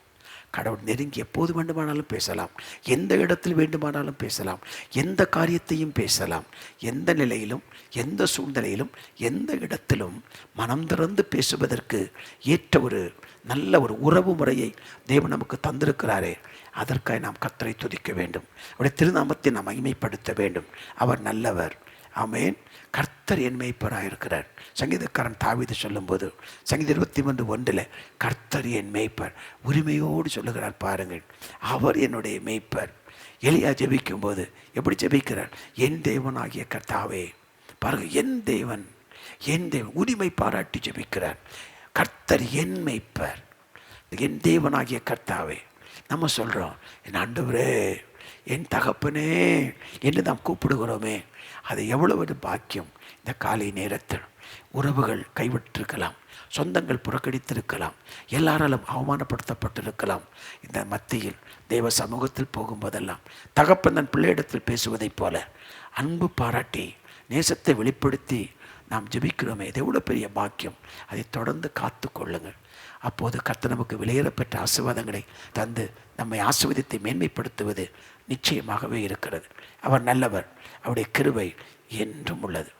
கடவுள் நெருங்கி எப்போது வேண்டுமானாலும் பேசலாம், எந்த இடத்தில் வேண்டுமானாலும் பேசலாம், எந்த காரியத்தையும் பேசலாம், எந்த நிலையிலும் எந்த சூழ்நிலையிலும் எந்த இடத்திலும் மனம் திறந்து பேசுவதற்கு ஏற்ற ஒரு நல்ல ஒரு உறவு முறையை தேவன் நமக்கு தந்திருக்கிறாரே. அதற்காக நாம் கர்த்தரை துதிக்க வேண்டும், அவருடைய திருநாமத்தை நாம் மகிமைப்படுத்த வேண்டும். அவர் நல்லவர். ஆமென். கர்த்தர் என் மேய்ப்பராக இருக்கிறார். சங்கீதக்காரன் தாவீது சொல்லும்போது சங்கீதம் 23:1 கர்த்தர் என் மேய்ப்பர் உரிமையோடு சொல்லுகிறார். பாருங்கள், அவர் என்னுடைய மேய்ப்பர். எலியா ஜெபிக்கும் போது எப்படி ஜெபிக்கிறார்? என் தேவனாகிய கர்த்தாவே. பாருங்கள், என் தேவன் உரிமை பாராட்டி ஜெபிக்கிறார். கர்த்தர் என் மேய்ப்பர், என் தேவனாகிய கர்த்தாவே. நம்ம சொல்கிறோம், என் ஆண்டவரே, என் தகப்பனே என்று நாம் கூப்பிடுகிறோமே, அது எவ்வளவு பாக்கியம். இந்த காலை நேரத்தில் உறவுகள் கைவிட்டிருக்கலாம், சொந்தங்கள் புறக்கணித்திருக்கலாம், எல்லாராலும் அவமானப்படுத்தப்பட்டிருக்கலாம். இந்த மத்தியில் தேவ சமூகத்தில் போகும்போதெல்லாம் தகப்பன் தன் பிள்ளையிடத்தில் பேசுவதைப் போல அன்பு பாராட்டி நேசத்தை வெளிப்படுத்தி நாம் ஜெபிக்கிறோமே, இது எவ்வளோ பெரிய பாக்கியம். அதை தொடர்ந்து காத்து கொள்ளுங்கள். அப்போது கர்த்தர் நமக்கு வெளியேறப்பட்ட ஆசீர்வாதங்களை தந்து நம்மை ஆசீர்வதித்தை மேன்மைப்படுத்துவது நிச்சயமாகவே இருக்கிறது. அவர் நல்லவர், அவருடைய கிருபை என்றும் உள்ளது.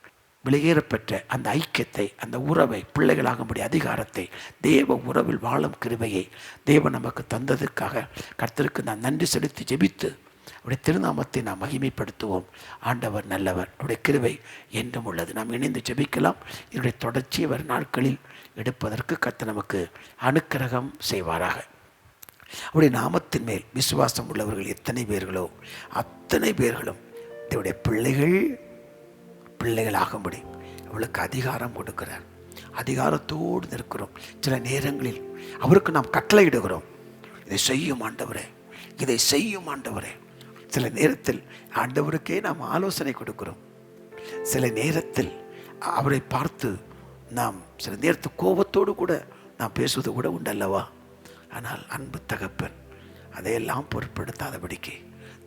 வெளியேறப்பெற்ற அந்த ஐக்கியத்தை, அந்த உறவை, பிள்ளைகளாகும்படி அதிகாரத்தை, தேவ உறவில் வாழும் கிருபையை தேவன் நமக்கு தந்ததற்காக கர்த்தருக்கு நாம் நன்றி செலுத்தி ஜெபித்து அவருடைய திருநாமத்தை நாம் மகிமைப்படுத்துவோம். ஆண்டவர் நல்லவர், அவருடைய கிருபை என்றும் உள்ளது. நாம் இணைந்து ஜெபிக்கலாம். இதனுடைய தொடர்ச்சியை வரும் நாட்களில் எடுப்பதற்கு கர்த்தர் நமக்கு அனுக்கிரகம் செய்வாராக. அவருடைய நாமத்தின் மேல் விசுவாசம் உள்ளவர்கள் எத்தனை பேர்களோ அத்தனை பேர்களும் அவருடைய பிள்ளைகளாகும்படி அவளுக்கு அதிகாரம் கொடுக்கிறார். அதிகாரத்தோடு நிற்கிறோம். சில நேரங்களில் அவருக்கு நாம் கட்டளையிடுகிறோம், இதை செய்யும் ஆண்டவரே, இதை செய்யும் ஆண்டவரே. சில நேரத்தில் ஆண்டவருக்கே நாம் ஆலோசனை கொடுக்கிறோம். சில நேரத்தில் அவரை பார்த்து நாம் சில நேரத்தில் கோபத்தோடு கூட நாம் பேசுவது கூட உண்டல்லவா. ஆனால் அன்பு தகப்பன் அதையெல்லாம் பொருட்படுத்தாதபடிக்கு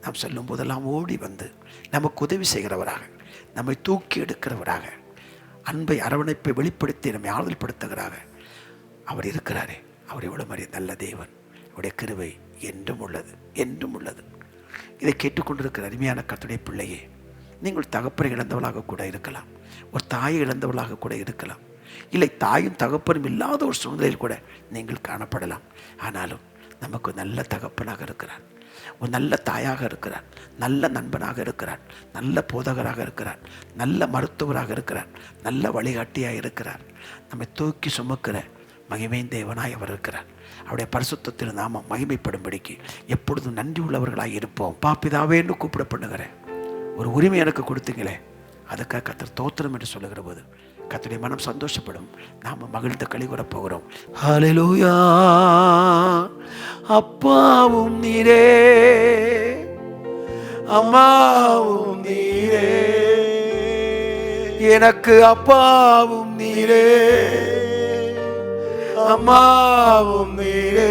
நாம் சொல்லும் போதெல்லாம் ஓடி வந்து நமக்கு உதவி செய்கிறவராக, நம்மை தூக்கி எடுக்கிறவராக, அன்பை அரவணைப்பை வெளிப்படுத்தி நம்மை ஆறுதல்படுத்துகிறாக அவர் இருக்கிறாரே. அவர் எவ்வளவு மாதிரி நல்ல தேவன். அவருடைய கிருபை என்றும் உள்ளது, என்றும் உள்ளது. இதை கேட்டுக்கொண்டிருக்கிற அருமையான கர்த்தருடைய பிள்ளையே, நீங்கள் தகப்பனை இழந்தவளாக கூட இருக்கலாம், ஒரு தாயை இழந்தவளாக கூட இருக்கலாம், இல்லை தாயும் தகப்பனும் இல்லாத ஒரு சூழ்நிலையில் கூட நீங்கள் காணப்படலாம். ஆனாலும் நமக்கு நல்ல தகப்பனாக இருக்கிறார், ஒரு நல்ல தாயாக இருக்கிறார், நல்ல நண்பனாக இருக்கிறார், நல்ல போதகராக இருக்கிறார், நல்ல மருத்துவராக இருக்கிறார், நல்ல வழிகாட்டியாக இருக்கிறார். நம்மை தூக்கி சுமக்கிற மகிமையின் தேவனாய் அவர் இருக்கிறார். அவருடைய பரிசுத்தத்தில் நாம மகிமைப்படும்படிக்கு எப்பொழுதும் நன்றி உள்ளவர்களாக இருப்போம். பாப்பிதாவேன்னு கூப்பிட பண்ணுகிறேன், ஒரு உரிமை எனக்கு கொடுத்தீங்களே, அதுக்காக கர்த்தர் தோத்திரம் என்று சொல்லுகிற போது கர்த்தருடைய மனம் சந்தோஷப்படும். நாம மகிழ்ந்து களிகூறப் போகிறோம். ஹல்லேலூயா. அப்பாவும் நீரே, அம்மாவும் நீரே, எனக்கு அப்பாவும் நீரே, அம்மாவும் நீரே,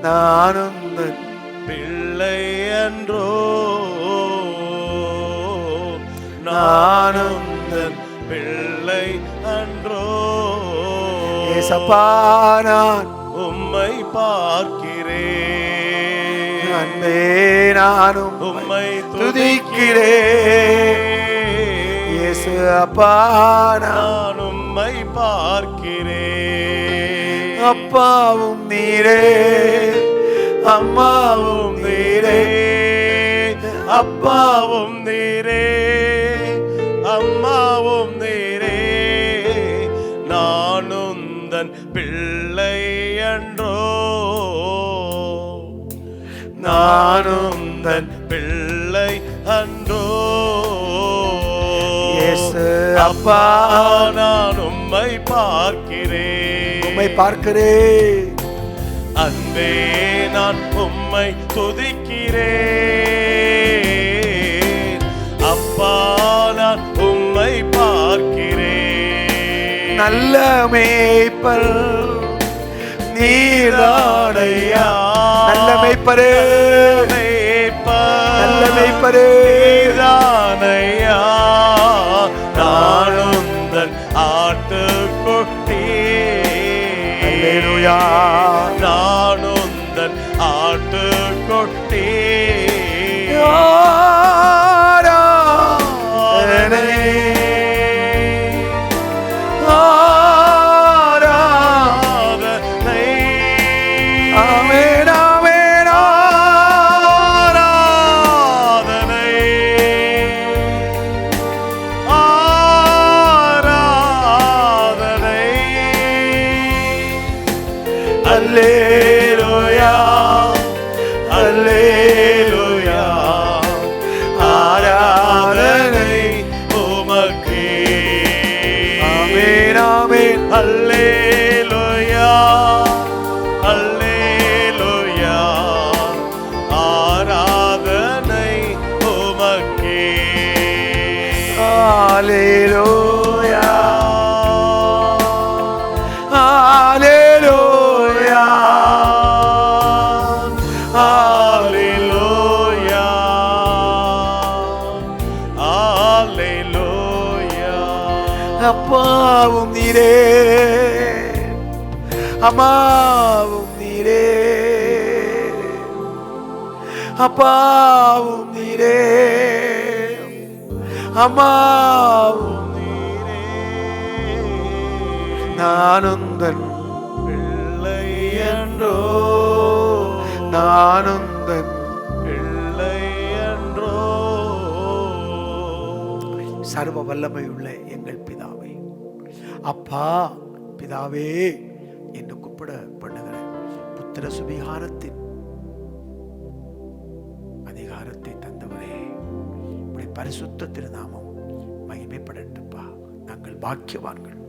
நான் உந்தன் பிள்ளை என்றோ, நான் உந்தன் பிள்ளை அன்றோ. ஏசப்பா நான் உம்மை பார்க்கிறேன், அன்பே நானும் உம்மை துதிக்கிறேன். இயேசு அப்பா நான் உம்மை பார்க்கிறேன். அப்பாவும் நீரே, அம்மாவும் நீரே, அப்பாவும் நீரே, அம்மாவும் நீரே. நான் உந்தன் பிள்ளை அன்றோ, நான் உந்தன் பிள்ளை அன்றோ. இயேசு அப்பா நான் உம்மை பார்க்கிறேன், உம்மை பார்க்கிறேன். அன்பே நான் உம்மை துதிக்கிறேன். அப்பா நான் உம்மை பார்க்கிறேன். நல்ல மேய்ப்பர் நீர்தானையா, நல்ல மேய்ப்பரே, நல்ல மேய்ப்பரே நீர்தானையா. நான் உந்தன் ஆட்டுக்குட்டி, அல்லேலூயா. நான் உந்தன் ஆட்டுக்குட்டி. ஆராதனை, ஆராதனை. ஆமென், ஆமென், ஆராதனை, ஆராதனை. அல்லேலூயா, அல்லேலூயா. ஆராதனை உமக்கே. ஆமென், ஆமென். அல்லேலூயா, அல்லேலூயா. ஆராதனை உமக்கே. அல்லேலூயா, அல்லேலூயா, அல்லேலூயா, அல்லேலூயா. அப்பாவும் நீரே, அம்மாவும் நீரே, அப்பாவும் நீரே, அம்மாவும் நீரே நான் உந்தன் பிள்ளை என்றோ, நான் உந்தன் பிள்ளை என்றோ. சர்வ வல்லமையுள்ள எங்கள் பிதாவே, அப்பா பிதாவே என்று கூப்பிட பண்ணுகிற புத்திர சுவிகாரத்தின் அதிகாரத்தை தந்தவரே, உடைய பரிசுத்த திருநாமம் மகிமைப்படட்டுப்பா. நாங்கள் பாக்கியவான்கள்.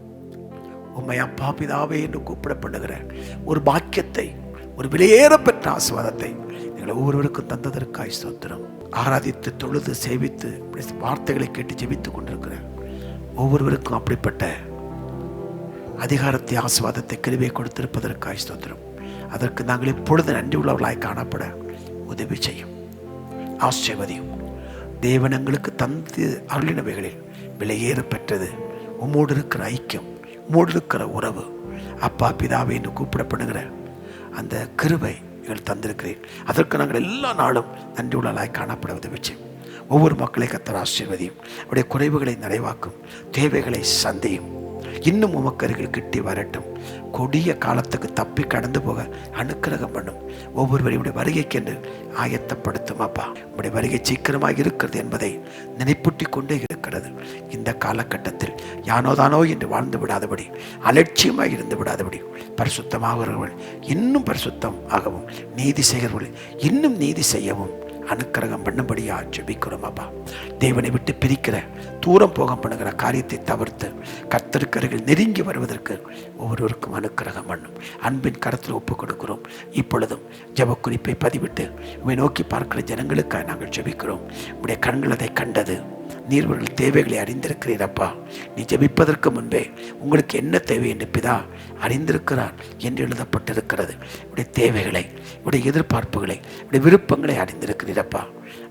உம்மை அப்பா பிதாவே என்று கூப்பிட பண்ணுகிற ஒரு பாக்கியத்தை, ஒரு விலையேற பெற்ற ஆசீர்வாதத்தை எங்கள் ஒவ்வொருவருக்கும் தந்ததற்காய் ஸ்தோத்திரம். ஆராதித்து தொழுது சேவித்து வார்த்தைகளை கேட்டு ஜெபித்துக் கொண்டிருக்கிற ஒவ்வொருவருக்கும் அப்படிப்பட்ட அதிகாரத்தை, ஆசீர்வாதத்தை, கிருபையை கொடுத்திருப்பதற்காய் ஸ்தோத்திரம். அதற்கு நாங்கள் எப்பொழுது நன்றி உள்ளவர்களாய் காணப்பட உதவி செய்யும், ஆசீர்வதியும். தேவன் எங்களுக்கு தந்து அருளினவைகளில் விலையேற பெற்றது உம்மோடு இருக்கிற ஐக்கியம், உம்மோடு இருக்கிற உறவு, அப்பா பிதாவை என்று கூப்பிடப்படுகிற அந்த கிருபை எங்கள் தந்திருக்கிறேன். அதற்கு நாங்கள் எல்லா நாளும் நன்றி உள்ளவர்களாய் காணப்பட உதவி செய்யும். ஒவ்வொரு மக்களை கர்த்தர் ஆசீர்வதியும். அவருடைய குறைவுகளை நிறைவாக்கும், தேவைகளை சந்தியும். இன்னும் உமக்கு அருகில் கிட்டி வரட்டும். கொடிய காலத்துக்கு தப்பி கடந்து போக அனுக்கிரகம் பண்ணும். ஒவ்வொருவரையும் வருகைக்கு என்று ஆயத்தப்படுத்தும். அப்பா, உடைய வருகை சீக்கிரமாக இருக்கிறது என்பதை நினைப்பூட்டி கொண்டே இருக்கிறது. இந்த காலகட்டத்தில் யானோதானோ என்று வாழ்ந்து விடாதபடி, அலட்சியமாக இருந்து விடாதபடி, பரிசுத்தமாகிறவர்கள் இன்னும் பரிசுத்தம் ஆகவும், நீதி செய்கிறவர்கள் இன்னும் நீதி செய்யவும் அனுக்கிரகம் பண்ணும்படியா ஜெபிக்கிறோம். அப்பா, தேவனை விட்டு பிரிக்கிற, தூரம் போக பண்ணுகிற காரியத்தை தவிர்த்து கர்த்தருக்கு அருகில் நெருங்கி வருவதற்கு ஒவ்வொருவருக்கும் அனுக்கிரகம் பண்ணும். அன்பின் கரத்தில் ஒப்புக் கொடுக்கிறோம். இப்பொழுதும் ஜெப குறிப்பை பதிவிட்டு உம்மை நோக்கி பார்க்கிற ஜனங்களுக்காக நாங்கள் ஜெபிக்கிறோம். உடைய கண்கள் அதை கண்டது, நீர் இவர்கள் தேவைகளை அறிந்திருக்கிறீரப்பா. நீ ஜெபிப்பதற்கு முன்பே உங்களுக்கு என்ன தேவை என்று பிதா அறிந்திருக்கிறார் என்று எழுதப்பட்டிருக்கிறது. இப்படி தேவைகளை, இப்படி எதிர்பார்ப்புகளை, இப்படி விருப்பங்களை அறிந்திருக்கிறீரப்பா.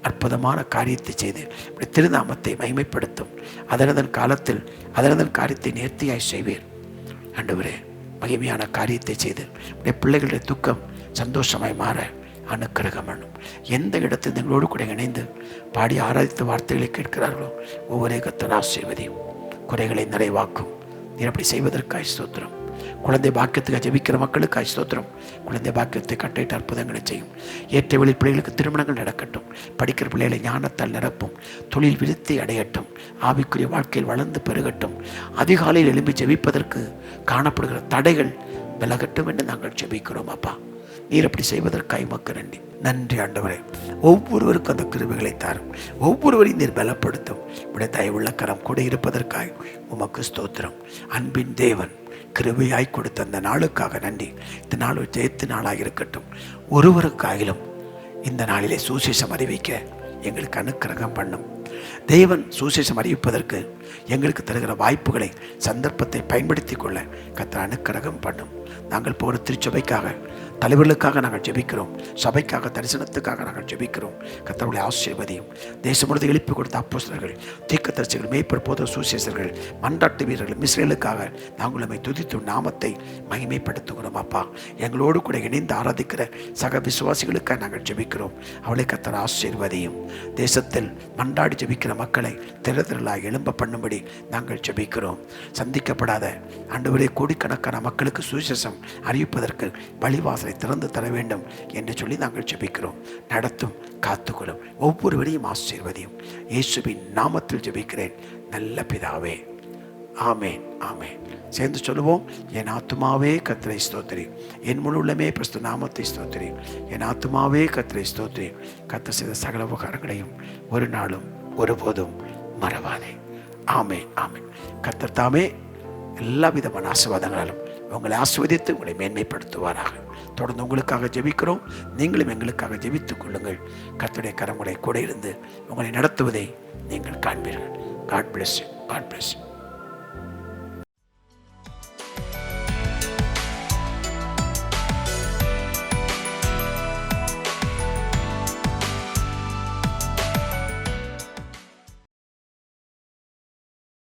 அற்புதமான காரியத்தை செய்து இப்படி திருநாமத்தை மகிமைப்படுத்தும். அதனதன் காலத்தில் அதனதன் காரியத்தை நேர்த்தியாய் செய்வீர் ஆண்டவரே. மகிமையான காரியத்தை செய்து உடைய பிள்ளைகளுடைய துக்கம் சந்தோஷமாய் மாற அனுக்கிரகம் பண்ணும். எந்த இடத்தில் எங்களோடு கூட இணைந்து பாடி ஆராதித்த வார்த்தைகளை கேட்கிறார்களோ ஒவ்வொரு கர்த்தர் ஆசீர்வதியும், குறைகளை நிறைவாக்கும். நீர் அப்படி செய்வதற்காய் ஸ்தோத்திரம். குழந்தை பாக்கியத்துக்கு ஜெபிக்கிற மக்களுக்காய் ஸ்தோத்திரம். குழந்தை பாக்கியத்தை கட்டிட்டு அற்புதங்களை செய்யும். ஏற்ற வழி பிள்ளைகளுக்கு திருமணங்கள் நடக்கட்டும். படிக்கிற பிள்ளைகளை ஞானத்தால் நிரப்பும். தொழில் விருத்தி அடையட்டும். ஆவிக்குரிய வாழ்க்கையில் வளர்ந்து பெருகட்டும். அதிகாலையில் எழும்பி ஜெபிப்பதற்கு காணப்படுகிற தடைகள் விலகட்டும் என்று நாங்கள் ஜெபிக்கிறோம் அப்பா. நீர் அப்படி செய்வதற்காய் உமக்கு நன்றி. நன்றி ஆண்டவரே. ஒவ்வொருவருக்கும் அந்த கிருபைகளை தாரும். ஒவ்வொருவரையும் நீர் பலப்படுத்தும். உடைய தயவுள்ள கரம் கூட இருப்பதற்காய் உமக்கு ஸ்தோத்திரம். அன்பின் தேவன் கிருபையாய் கொடுத்த அந்த நாளுக்காக நன்றி. இந்த நாள் ஒரு ஜெயத்து நாளாக இருக்கட்டும். ஒருவருக்காயிலும் இந்த நாளிலே சுவிசேஷம் அறிவிக்க எங்களுக்கு அனுக்கிரகம் பண்ணும். தேவன் சுவிசேஷம் அறிவிப்பதற்கு எங்களுக்கு தருகிற வாய்ப்புகளை, சந்தர்ப்பத்தை பயன்படுத்தி கொள்ள கர்த்தர் அனுக்கிரகம் பண்ணும். நாங்கள் போகிற திருச்சபைக்காக, தலைவர்களுக்காக நாங்கள் ஜெபிக்கிறோம். சபைக்காக, தரிசனத்துக்காக நாங்கள் ஜெபிக்கிறோம். கர்த்தருடைய ஆசீர்வதியும். தேசம் முழுவதும் எழுப்பி கொடுத்த அப்போஸ்தலர்கள், தீர்க்கதரிசிகள், மேய்ப்பர், போதகர், சுவிசேஷர்கள், மன்றாட்டு வீரர்கள், மிஸ்ரேலுக்காக நாங்கள் நம்மை துதித்து நாமத்தை மகிமைப்படுத்துகிறோம் அப்பா. எங்களோடு கூட இணைந்து ஆராதிக்கிற சக விசுவாசிகளுக்காக நாங்கள் ஜெபிக்கிறோம். அவளை கர்த்தர் ஆசீர்வதியும். தேசத்தில் மன்றாடி ஜெபிக்கிற மக்களை திரளாக எழும்ப பண்ணும்படி நாங்கள் ஜெபிக்கிறோம். சந்திக்கப்படாத ஆண்டவரே கோடிக்கணக்கான மக்களுக்கு சுவிசேஷம் அறிவிப்பதற்கு வழிவாசலை திறந்து தர வேண்டும் என்று சொல்லி நாங்கள் ஜெபிக்கிறோம். நடத்தும், காத்துக்கொள்ளும், ஒவ்வொருவரையும் ஆசீர்வதியும். இயேசுவின் நாமத்தில் ஜெபிக்கிறேன் நல்ல பிதாவே, ஆமேன், ஆமேன். சேர்ந்து சொல்லுவோம். என் ஆத்துமாவே கர்த்தரை ஸ்தோத்திரி, என் முழு உள்ளமே கிறிஸ்து நாமத்தை ஸ்தோத்திரி. என் ஆத்துமாவே கர்த்தரை ஸ்தோத்திரி. கர்த்தர் செய்த சகல உபகாரங்களையும் ஒரு நாளும் ஒருபோதும் மறவாதே. ஆமேன், ஆமேன். கர்த்தர் தாமே எல்லா விதமான ஆசீர்வாதங்களாலும் உங்களை ஆசீர்வதித்து உங்களை மேன்மைப்படுத்துவாராக. தொடர்ந்து உங்களுக்காக ஜெபிக்கிறோம். நீங்களும் எங்களுக்காக ஜெபித்துக் கொள்ளுங்கள். கர்த்தருடைய கரங்களை கூட இருந்து உங்களை நடத்துவதை நீங்கள் காண்பீர்கள். God bless you. God bless you.